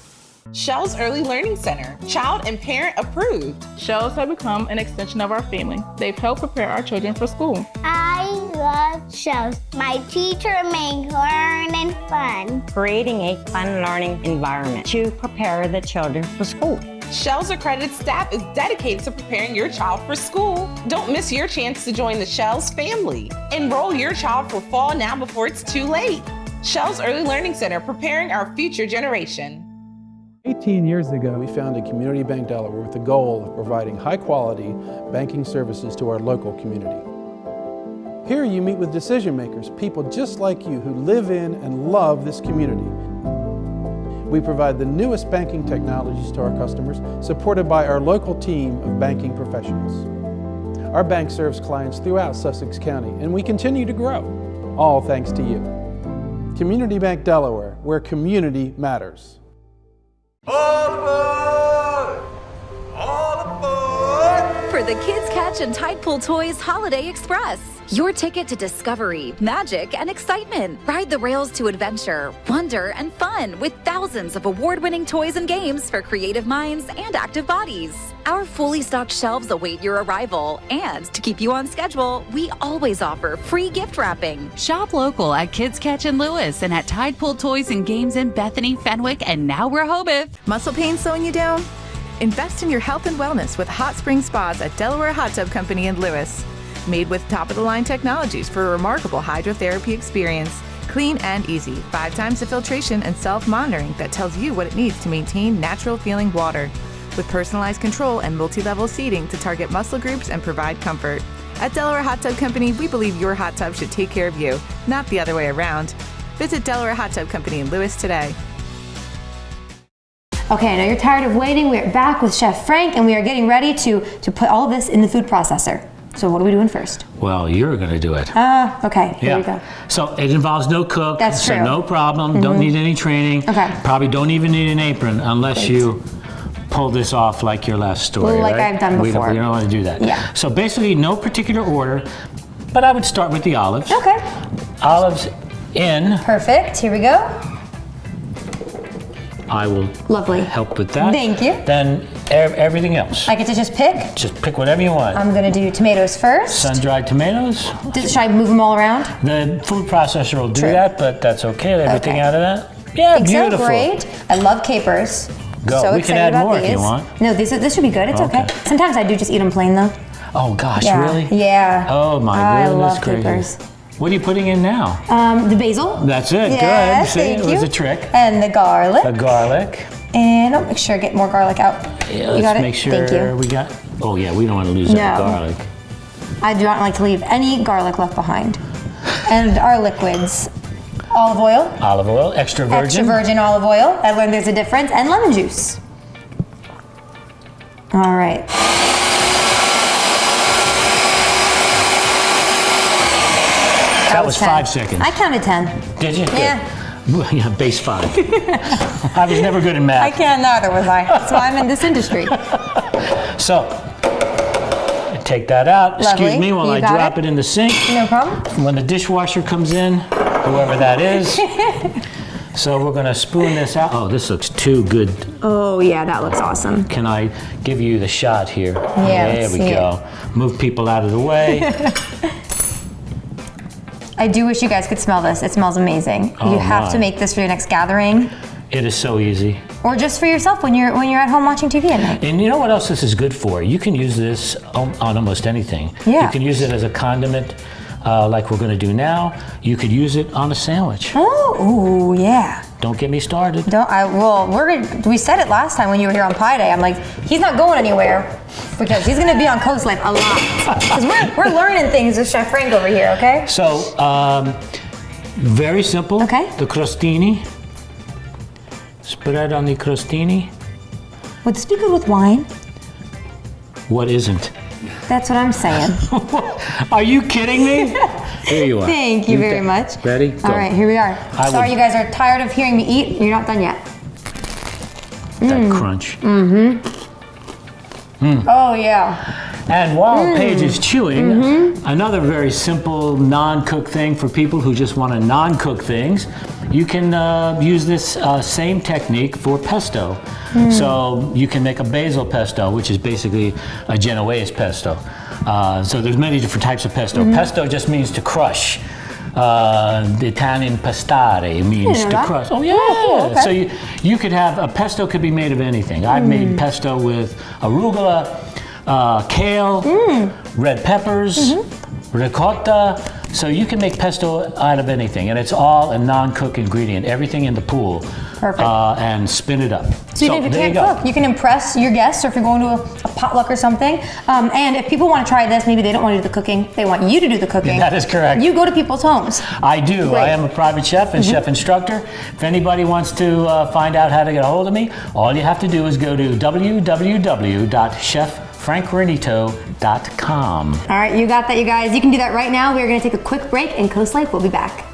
Shell's Early Learning Center, child and parent approved.
Shells have become an extension of our family. They've helped prepare our children for school.
I love Shells. My teacher makes learning fun.
Creating a fun learning environment to prepare the children for school.
Shell's accredited staff is dedicated to preparing your child for school. Don't miss your chance to join the Shell's family. Enroll your child for fall now before it's too late. Shell's Early Learning Center, preparing our future generation.
18 years ago, we founded Community Bank Delaware with the goal of providing high-quality banking services to our local community. Here you meet with decision makers, people just like you who live in and love this community. We provide the newest banking technologies to our customers, supported by our local team of banking professionals. Our bank serves clients throughout Sussex County, and we continue to grow, all thanks to you. Community Bank Delaware, where community matters.
For the Kids Catch and Tide Pool Toys Holiday Express. Your ticket to discovery, magic, and excitement. Ride the rails to adventure, wonder, and fun with thousands of award-winning toys and games for creative minds and active bodies. Our fully stocked shelves await your arrival, and to keep you on schedule, we always offer free gift wrapping.
Shop local at Kids Catch in Lewis and at Tide Pool Toys and Games in Bethany, Fenwick, and now Rehoboth.
Muscle pain slowing you down? Invest in your health and wellness with Hot Spring Spas at Delaware Hot Tub Company in Lewis. Made with top-of-the-line technologies for a remarkable hydrotherapy experience. Clean and easy, 5 times the filtration and self-monitoring that tells you what it needs to maintain natural-feeling water. With personalized control and multi-level seating to target muscle groups and provide comfort. At Delaware Hot Tub Company, we believe your hot tub should take care of you, not the other way around. Visit Delaware Hot Tub Company in Lewis today.
Okay, I know you're tired of waiting. We're back with Chef Frank, and we are getting ready to put all of this in the food processor. So what are we doing first?
Well, you're going to do it.
Okay, here we go.
So it involves no cook.
That's true.
So no problem. Don't need any training.
Okay.
Probably don't even need an apron unless you pull this off like your last story,
like
right?
I've done before.
We don't want to do that.
Yeah.
So basically, no particular order, but I would start with the olives.
Okay.
Olives in.
Perfect. Here we go.
I will help with that.
Thank you.
Then everything else.
I get to just pick?
Just pick whatever you want.
I'm going to do tomatoes first.
Sun-dried tomatoes.
Should I move them all around?
The food processor will do that, but that's okay. Everything out of that?
Yeah,
beautiful.
So great. I love capers.
Go.
So
we can add more if you want.
No, this should be good. It's okay. Sometimes I do just eat them plain though.
Oh gosh, really?
Yeah.
Oh my goodness
I love
gracious.
capers.
What are you putting in now?
The basil.
That's it.
Yes,
good. See,
thank
it was
you.
a trick.
And the garlic.
The garlic.
And I'll make sure I get more garlic out.
Yeah,
you got
let's
it?
make sure
Thank you.
we got. Oh yeah, we don't want to lose that garlic.
I do not like to leave any garlic left behind. And our liquids. Olive oil.
Olive oil, extra virgin.
Extra virgin olive oil. I learned there's a difference. And lemon juice. All right.
That was 5 seconds.
I counted 10.
Did you?
Yeah.
Good. Yeah, base 5. I was never good in math.
I can't neither, was I? That's why I'm in this industry.
So, take that out.
Lovely.
Excuse me while
You
I
got
drop it in the sink.
No problem.
When the dishwasher comes in, whoever that is. So we're going to spoon this out. Oh, this looks too good.
Oh, yeah, that looks awesome.
Can I give you the shot here?
Yeah,
there we
let's see
go. Move people out of the way.
I do wish you guys could smell this. It smells amazing.
Oh,
you have to
my.
make this for your next gathering.
It is so easy.
Or just for yourself when you're at home watching TV at night.
And you know what else this is good for? You can use this on almost anything.
Yeah.
You can use it as a condiment, like we're going to do now. You could use it on a sandwich.
Oh, ooh, yeah.
Don't get me started.
We said it last time when you were here on Pie Day. I'm like, he's not going anywhere because he's going to be on Coastlife a lot. Because we're learning things with Chef Frank over here, okay?
So, very simple.
Okay.
The crostini. Spread on the crostini.
Would this be good with wine?
What isn't?
That's what I'm saying.
Are you kidding me? Here you are.
Thank you very much.
Ready? Go.
All right, here we are. Sorry you guys are tired of hearing me eat. You're not done yet.
That crunch.
Mm-hmm. Oh, yeah.
And while Paige is chewing, another very simple non-cook thing for people who just want to non-cook things, you can use this same technique for pesto. So you can make a basil pesto, which is basically a Genoese pesto. So there's many different types of pesto. Pesto just means to crush. The Italian pastare means to crush. Oh yeah.
Oh, cool. Okay.
So you could have a pesto could be made of anything. I've made pesto with arugula, kale, red peppers, ricotta. So you can make pesto out of anything, and it's all a non-cook ingredient. Everything in the pool.
Perfect.
And spin it up.
So even if you can't cook, you can impress your guests, or if you're going to a potluck or something. And if people want to try this, maybe they don't want to do the cooking, they want you to do the cooking.
That is correct.
You go to people's homes.
I do.
Great.
I am a private chef and chef instructor. If anybody wants to find out how to get a hold of me, all you have to do is go to www.cheffrankrenito.com.
All right, you got that, you guys. You can do that right now. We're going to take a quick break, and Coastlife will be back.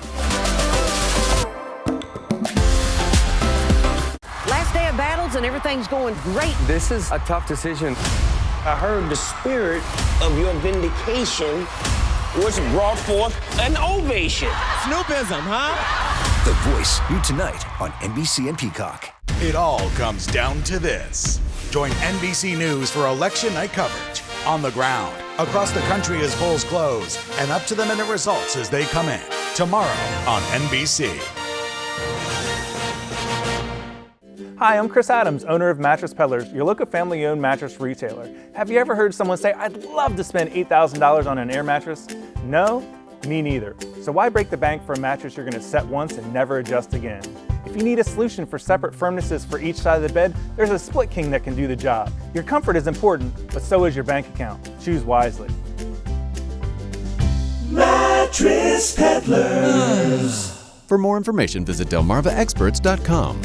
Last day of battles and everything's going great.
This is a tough decision. I heard the spirit of your vindication was brought forth an ovation.
Snoopism, huh? The Voice, new tonight on NBC and Peacock.
It all comes down to this. Join NBC News for election night coverage. On the ground, across the country as polls close, and up to the minute results as they come in. Tomorrow on NBC.
Hi, I'm Chris Adams, owner of Mattress Peddlers, your local family-owned mattress retailer. Have you ever heard someone say, "I'd love to spend $8,000 on an air mattress"? No? Me neither. So why break the bank for a mattress you're going to set once and never adjust again? If you need a solution for separate firmnesses for each side of the bed, there's a Split King that can do the job. Your comfort is important, but so is your bank account. Choose wisely.
Mattress Peddlers. For more information, visit delmarvaexperts.com.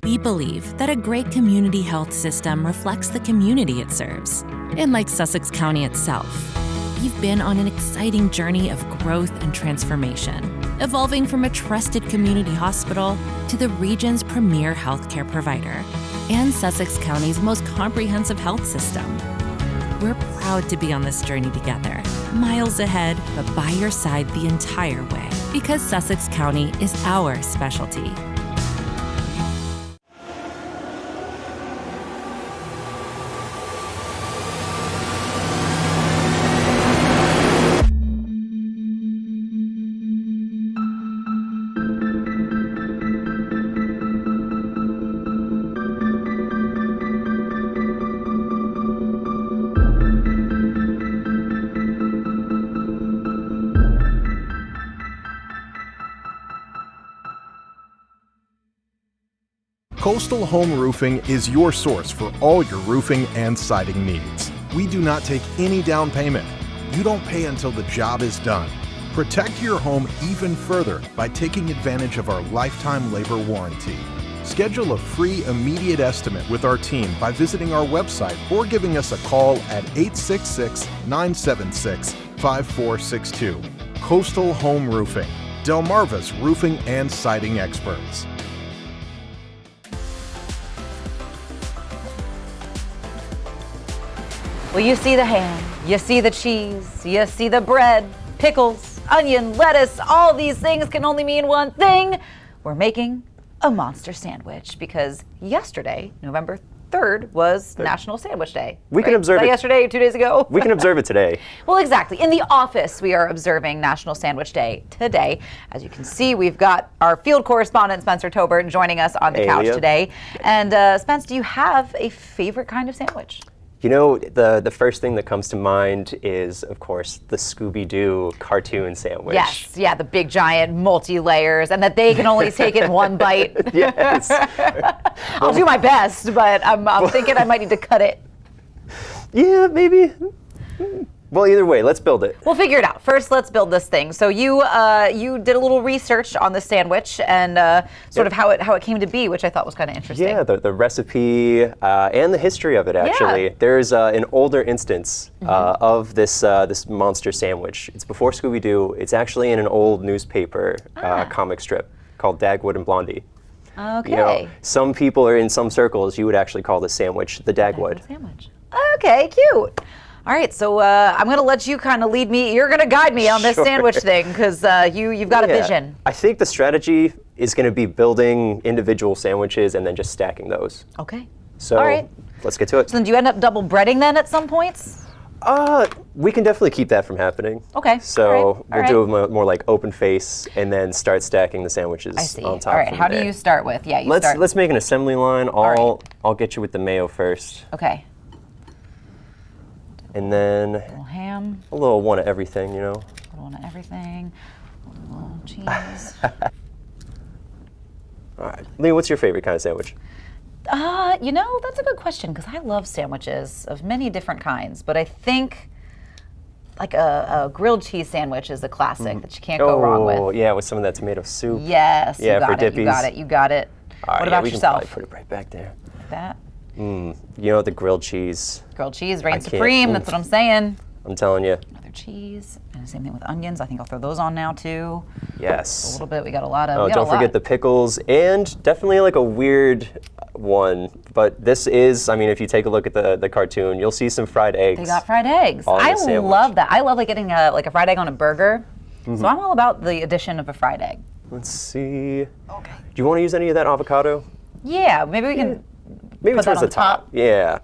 We believe that a great community health system reflects the community it serves. And like Sussex County itself, we've been on an exciting journey of growth and transformation, evolving from a trusted community hospital to the region's premier healthcare provider and Sussex County's most comprehensive health system. We're proud to be on this journey together, miles ahead, but by your side the entire way, because Sussex County is our specialty.
Coastal Home Roofing is your source for all your roofing and siding needs. We do not take any down payment. You don't pay until the job is done. Protect your home even further by taking advantage of our lifetime labor warranty. Schedule a free immediate estimate with our team by visiting our website or giving us a call at 866-976-5462. Coastal Home Roofing, Delmarva's roofing and siding experts.
Well, you see the ham, you see the cheese, you see the bread, pickles, onion, lettuce, all these things can only mean one thing. We're making a monster sandwich because yesterday, November 3rd, was National Sandwich Day.
We can observe it
yesterday, 2 days ago.
We can observe it today.
Well, exactly. In the office, we are observing National Sandwich Day today. As you can see, we've got our field correspondent, Spencer Tobert, joining us on the couch today. And Spence, do you have a favorite kind of sandwich?
You know, the first thing that comes to mind is, of course, the Scooby-Doo cartoon sandwich.
Yes, yeah, the big giant multi-layers, and that they can only take it in one bite.
Yes.
I'll do my best, but I'm thinking I might need to cut it.
Yeah, maybe. Well, either way, let's build it.
We'll figure it out. First, let's build this thing. So you did a little research on the sandwich and sort of how it came to be, which I thought was kind of interesting.
Yeah, the recipe and the history of it, actually.
Yeah.
There's an older instance of this monster sandwich. It's before Scooby-Doo. It's actually in an old newspaper comic strip called Dagwood and Blondie.
Okay.
You know, some people, or in some circles, you would actually call this sandwich the Dagwood.
Sandwich. Okay, cute. All right, so I'm going to let you kind of lead me. You're going to guide me on this sandwich thing because you've got a vision.
I think the strategy is going to be building individual sandwiches and then just stacking those.
Okay.
So
all right.
Let's get to it.
So then do you end up double breading then at some points?
We can definitely keep that from happening.
Okay.
So we'll do a more like open face and then start stacking the sandwiches on top.
All right, how do you start with? Yeah,
Let's make an assembly line. I'll get you with the mayo first.
Okay.
And then
a little ham.
A little one of everything, you know.
A little one of everything. A little cheese.
All right. Lee, what's your favorite kind of sandwich?
You know, that's a good question because I love sandwiches of many different kinds, but I think like a grilled cheese sandwich is a classic that you can't go wrong with.
Oh, yeah, with some of that tomato soup.
Yes,
yeah,
you got
for
it,
dippies.
you got it, you got it.
All right,
what about
we
yourself?
Can probably put it right back there.
Like that?
You know, the grilled cheese.
Grilled cheese reigns supreme, that's what I'm saying.
I'm telling you.
Another cheese, and the same thing with onions. I think I'll throw those on now too.
Yes.
A little bit, we got a lot of.
Oh, don't forget the pickles, and definitely like a weird one, but this is, I mean, if you take a look at the cartoon, you'll see some fried eggs.
They got fried eggs. I love that. I love like getting a fried egg on a burger, so I'm all about the addition of a fried egg.
Let's see. Okay. Do you want to use any of that avocado?
Yeah, maybe we can
Maybe
put
towards
that on
the top. Yeah.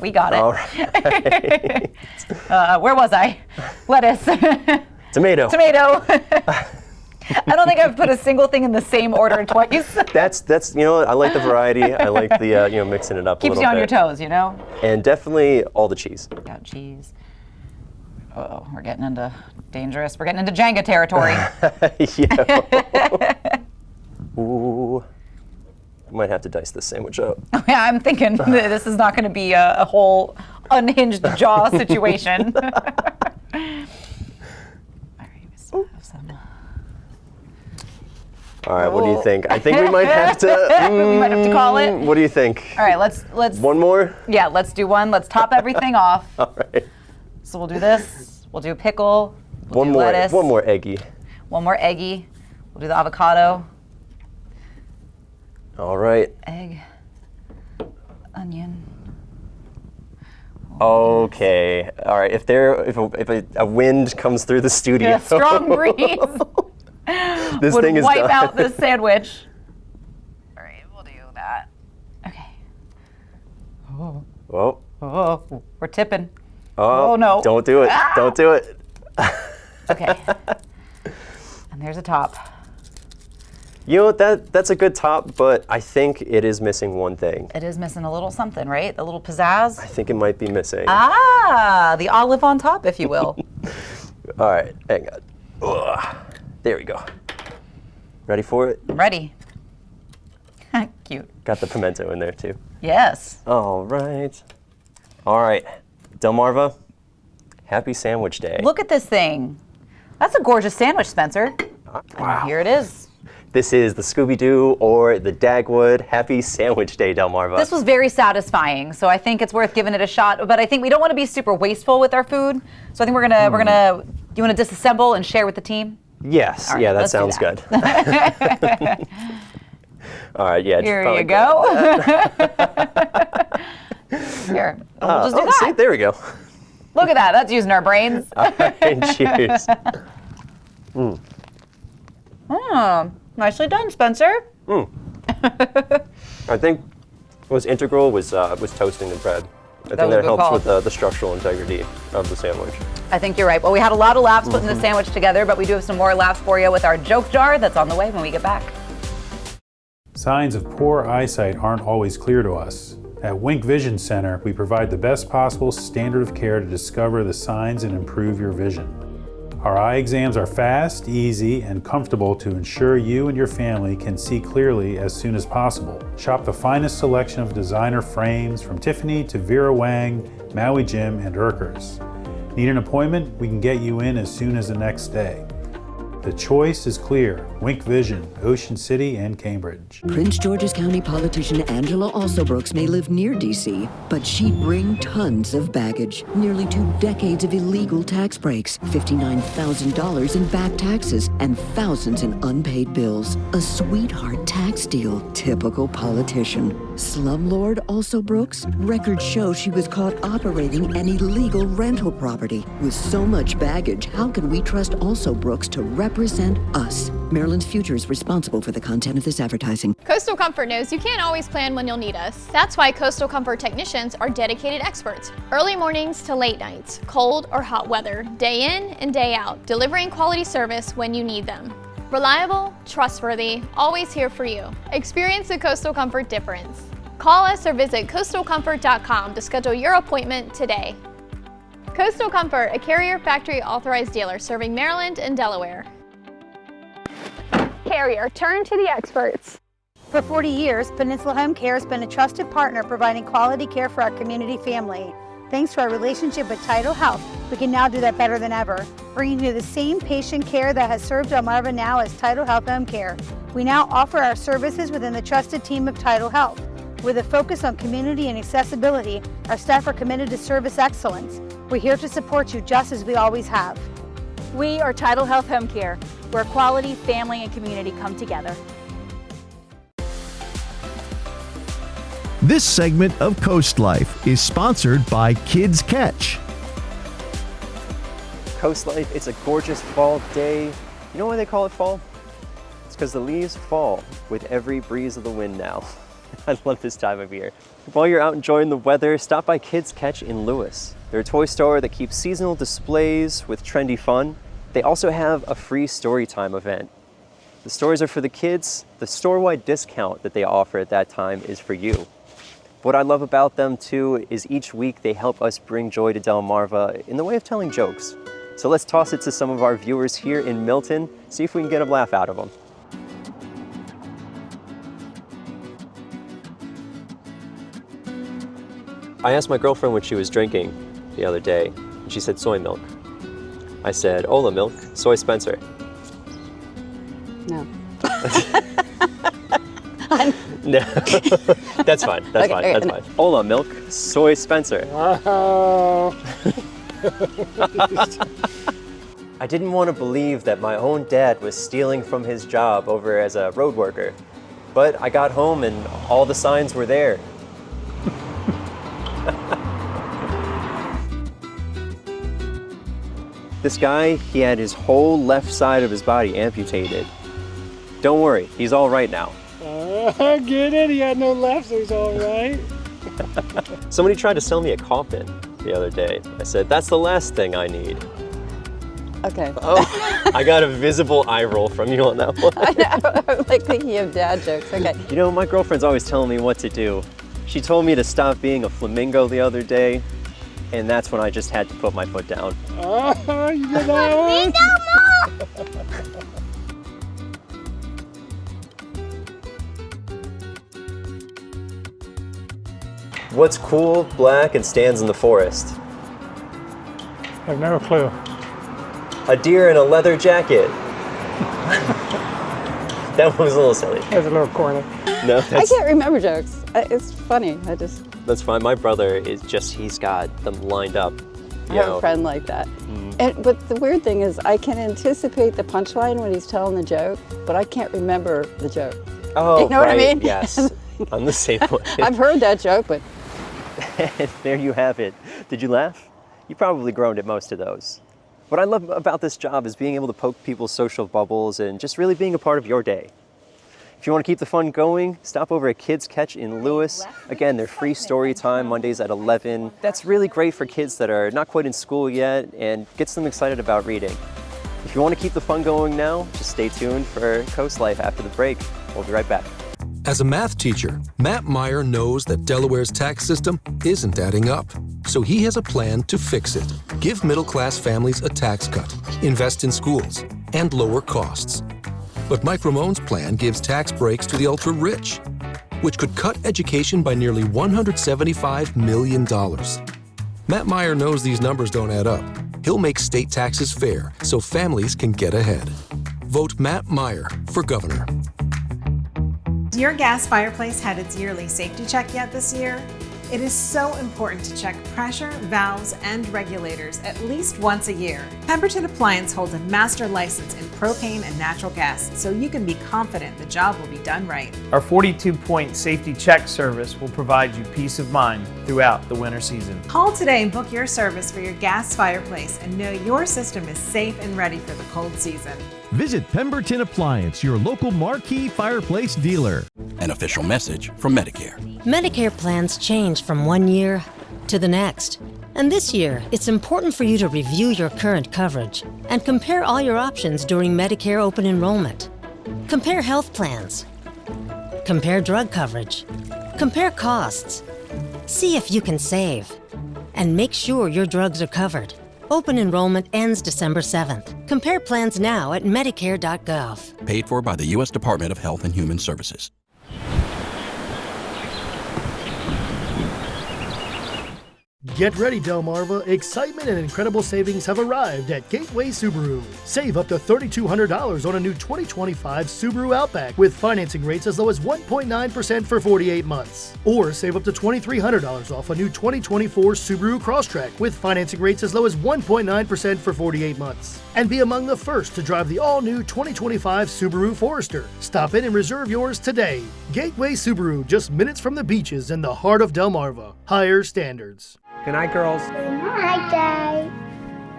We got it.
All right.
Where was I? Lettuce.
Tomato.
Tomato. I don't think I've put a single thing in the same order twice.
That's you know what, I like the variety. I like the you know, mixing it up a
Keeps
little
you on
bit.
your toes, you know?
And definitely all the cheese.
Got cheese. Uh-oh, we're getting into dangerous. We're getting into Jenga territory.
Yeah. Ooh. Might have to dice this sandwich up.
Yeah, I'm thinking this is not going to be a whole unhinged jaw situation. All right,
All right, what do you think? I think we might have to.
We might have to call it.
What do you think?
All right, let's.
One more?
Yeah, let's do one. Let's top everything off.
All right.
So we'll do this. We'll do pickle. We'll
One
do
more.
lettuce.
One more eggy.
One more eggy. We'll do the avocado.
All right.
Egg. Onion.
Okay. All right. If a wind comes through the studio,
A strong breeze
this
would
thing is
wipe
done.
out this sandwich. All right, we'll do that. Okay.
Oh,
we're tipping.
Oh,
no.
Don't do it.
Ah!
Don't do it.
Okay. And there's a top.
You know what? That's a good top, but I think it is missing one thing.
It is missing a little something, right? A little pizzazz.
I think it might be missing.
The olive on top, if you will.
All right, hang on. Ugh. There we go. Ready for it?
I'm ready. Cute.
Got the pimento in there too.
Yes.
All right. All right. Delmarva, happy Sandwich Day.
Look at this thing. That's a gorgeous sandwich, Spencer. Wow. Here it is.
This is the Scooby-Doo or the Dagwood. Happy Sandwich Day, Delmarva.
This was very satisfying, so I think it's worth giving it a shot. But I think we don't want to be super wasteful with our food, so I think we're gonna. Do you want to disassemble and share with the team?
Yes.
Right,
yeah, that sounds good. All right. Yeah.
Here you go. Here. We'll just do that.
See, there we go.
Look at that. That's using our brains.
All right, cheers.
Nicely done, Spencer.
I think what was integral was toasting the bread. I think that helps with the structural integrity of the sandwich.
I think you're right. Well, we had a lot of laughs putting the sandwich together, but we do have some more laughs for you with our joke jar that's on the way when we get back.
Signs of poor eyesight aren't always clear to us. At Wink Vision Center, we provide the best possible standard of care to discover the signs and improve your vision. Our eye exams are fast, easy, and comfortable to ensure you and your family can see clearly as soon as possible. Shop the finest selection of designer frames from Tiffany to Vera Wang, Maui Jim, and Urkers. Need an appointment? We can get you in as soon as the next day. The choice is clear. Wink Vision, Ocean City and Cambridge.
Prince George's County politician Angela Alsobrooks may live near D.C., but she'd bring tons of baggage. Nearly 2 decades of illegal tax breaks, $59,000 in back taxes, and thousands in unpaid bills. A sweetheart tax deal. Typical politician. Slumlord Alsobrooks? Records show she was caught operating an illegal rental property. With so much baggage, how can we trust Alsobrooks to represent us? Maryland's Future is responsible for the content of this advertising.
Coastal Comfort knows you can't always plan when you'll need us. That's why Coastal Comfort technicians are dedicated experts. Early mornings to late nights, cold or hot weather, day in and day out, delivering quality service when you need them. Reliable, trustworthy, always here for you. Experience the Coastal Comfort difference. Call us or visit coastalcomfort.com to schedule your appointment today. Coastal Comfort, a Carrier factory authorized dealer serving Maryland and Delaware. Carrier, turn to the experts.
For 40 years, Peninsula Home Care has been a trusted partner providing quality care for our community family. Thanks to our relationship with Tidal Health, we can now do that better than ever, bringing you the same patient care that has served Delmarva now as Tidal Health Home Care. We now offer our services within the trusted team of Tidal Health. With a focus on community and accessibility, our staff are committed to service excellence. We're here to support you just as we always have.
We are Tidal Health Home Care, where quality, family, and community come together.
This segment of Coast Life is sponsored by Kids Catch.
Coast Life, it's a gorgeous fall day. You know why they call it fall? It's because the leaves fall with every breeze of the wind now. I love this time of year. While you're out enjoying the weather, stop by Kids Catch in Lewis. They're a toy store that keeps seasonal displays with trendy fun. They also have a free story time event. The stories are for the kids. The store-wide discount that they offer at that time is for you. What I love about them too is each week they help us bring joy to Delmarva in the way of telling jokes. So let's toss it to some of our viewers here in Milton, see if we can get a laugh out of them. I asked my girlfriend what she was drinking the other day, and she said soy milk. I said, Ola milk, soy Spencer.
No.
No, that's fine, that's fine, that's fine. Ola milk, soy Spencer. I didn't want to believe that my own dad was stealing from his job over as a road worker, but I got home and all the signs were there. This guy, he had his whole left side of his body amputated. Don't worry, he's all right now.
I get it, he had no left, so he's all right.
Somebody tried to sell me a coffin the other day. I said, that's the last thing I need.
Okay.
Oh, I got a visible eye roll from you on that one.
I know, I'm like thinking of dad jokes, okay.
You know, my girlfriend's always telling me what to do. She told me to stop being a flamingo the other day, and that's when I just had to put my foot down.
Oh, you got that one?
What's cool, black, and stands in the forest?
I have no clue.
A deer in a leather jacket. That was a little silly.
That was a little corny.
No,
I can't remember jokes. It's funny.
That's fine. My brother is he's got them lined up.
I have a friend like that. But the weird thing is I can anticipate the punchline when he's telling the joke, but I can't remember the joke.
Oh,
you know what I mean?
Yes. I'm the same way.
I've heard that joke, but...
There you have it. Did you laugh? You probably groaned at most of those. What I love about this job is being able to poke people's social bubbles and just really being a part of your day. If you want to keep the fun going, stop over at Kids Catch in Lewis. Again, they're free story time Mondays at 11. That's really great for kids that are not quite in school yet and gets them excited about reading. If you want to keep the fun going now, just stay tuned for Coast Life after the break. We'll be right back.
As a math teacher, Matt Meyer knows that Delaware's tax system isn't adding up. So he has a plan to fix it. Give middle-class families a tax cut, invest in schools, and lower costs. But Mike Ramone's plan gives tax breaks to the ultra-rich, which could cut education by nearly $175 million. Matt Meyer knows these numbers don't add up. He'll make state taxes fair so families can get ahead. Vote Matt Meyer for governor.
Your gas fireplace had its yearly safety check yet this year? It is so important to check pressure, valves, and regulators at least once a year. Pemberton Appliance holds a master license in propane and natural gas, so you can be confident the job will be done right.
Our 42-point safety check service will provide you peace of mind throughout the winter season.
Call today and book your service for your gas fireplace and know your system is safe and ready for the cold season.
Visit Pemberton Appliance, your local marquee fireplace dealer.
An official message from Medicare.
Medicare plans change from one year to the next. And this year, it's important for you to review your current coverage and compare all your options during Medicare open enrollment. Compare health plans. Compare drug coverage. Compare costs. See if you can save. And make sure your drugs are covered. Open enrollment ends December 7th. Compare plans now at Medicare.gov.
Paid for by the U.S. Department of Health and Human Services.
Get ready, Delmarva. Excitement and incredible savings have arrived at Gateway Subaru. Save up to $3,200 on a new 2025 Subaru Outback with financing rates as low as 1.9% for 48 months. Or save up to $2,300 off a new 2024 Subaru Crosstrek with financing rates as low as 1.9% for 48 months. And be among the first to drive the all-new 2025 Subaru Forester. Stop in and reserve yours today. Gateway Subaru, just minutes from the beaches in the heart of Delmarva. Higher standards.
Good night, girls.
Good night, Dad.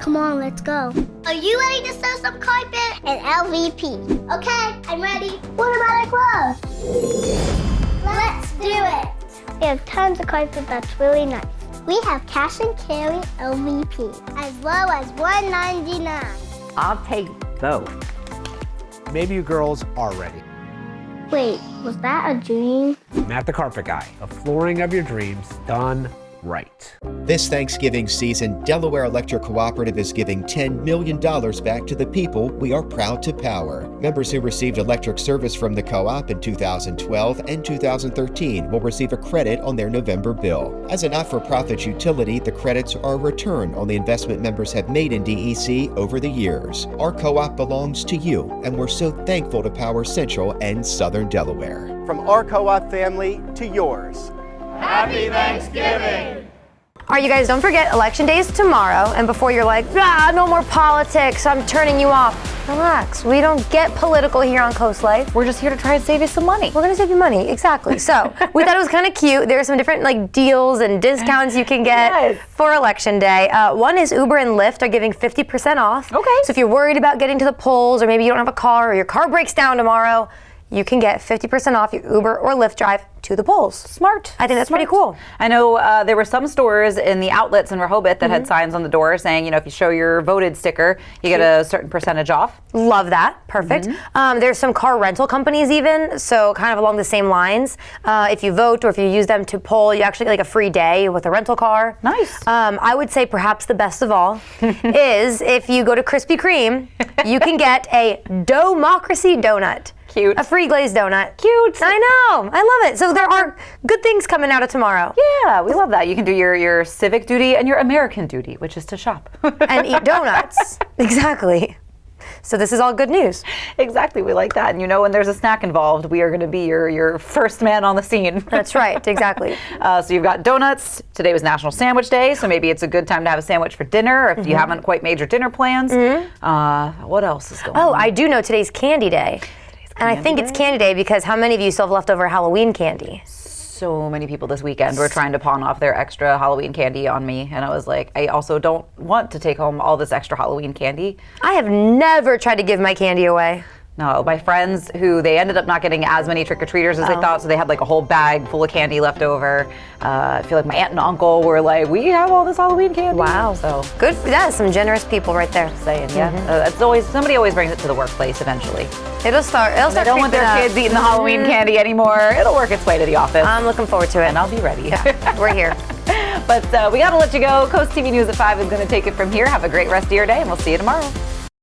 Come on, let's go. Are you ready to sew some carpet? And LVP. Okay, I'm ready. What about our clothes? Let's do it. We have tons of carpet that's really nice. We have cash and carry LVP, as low as $1.99.
I'll take both. Maybe you girls are ready.
Wait, was that a dream?
Matt the Carpet Guy, the flooring of your dreams done right.
This Thanksgiving season, Delaware Electric Cooperative is giving $10 million back to the people we are proud to power. Members who received electric service from the co-op in 2012 and 2013 will receive a credit on their November bill. As a not-for-profit utility, the credits are a return on the investment members have made in DEC over the years. Our co-op belongs to you, and we're so thankful to power Central and Southern Delaware.
From our co-op family to yours.
Happy Thanksgiving!
All right, you guys, don't forget, Election Day is tomorrow, and before you're like, no more politics, I'm turning you off. Relax, we don't get political here on Coast Life.
We're just here to try and save you some money.
We're gonna save you money, exactly. So, we thought it was kind of cute. There are some different deals and discounts you can get for Election Day. One is Uber and Lyft are giving 50% off. Okay. So if you're worried about getting to the polls, or maybe you don't have a car, or your car breaks down tomorrow, you can get 50% off your Uber or Lyft drive to the polls.
Smart.
I think that's pretty cool.
I know there were some stores in the outlets in Rehoboth that had signs on the door saying, if you show your voted sticker, you get a certain percentage off.
Love that. Perfect. There's some car rental companies even, so kind of along the same lines. If you vote or if you use them to poll, you actually get a free day with a rental car.
Nice.
I would say perhaps the best of all is if you go to Krispy Kreme, you can get a Dough-mocracy donut.
Cute.
A free glazed donut.
Cute.
I know. I love it. So there are good things coming out of tomorrow.
Yeah, we love that. You can do your civic duty and your American duty, which is to shop.
And eat donuts. Exactly. So this is all good news.
Exactly, we like that. And you know, when there's a snack involved, we are going to be your first man on the scene.
That's right, exactly.
So you've got donuts. Today was National Sandwich Day, so maybe it's a good time to have a sandwich for dinner if you haven't quite made your dinner plans. What else is going on?
Oh, I do know today's candy day. And I think it's candy day because how many of you still have leftover Halloween candy?
So many people this weekend were trying to pawn off their extra Halloween candy on me, and I was like, I also don't want to take home all this extra Halloween candy.
I have never tried to give my candy away.
No, my friends who they ended up not getting as many trick-or-treaters as they thought, so they had like a whole bag full of candy left over. I feel like my aunt and uncle were like, we have all this Halloween candy.
Wow.
So
good for that. Some generous people right there.
Saying, yeah. It's always, somebody always brings it to the workplace eventually.
It'll start
They don't want their kids eating the Halloween candy anymore. It'll work its way to the office.
I'm looking forward to it.
And I'll be ready.
Yeah, we're here.
But we got to let you go. Coast TV News at 5 is going to take it from here. Have a great rest of your day, and we'll see you tomorrow.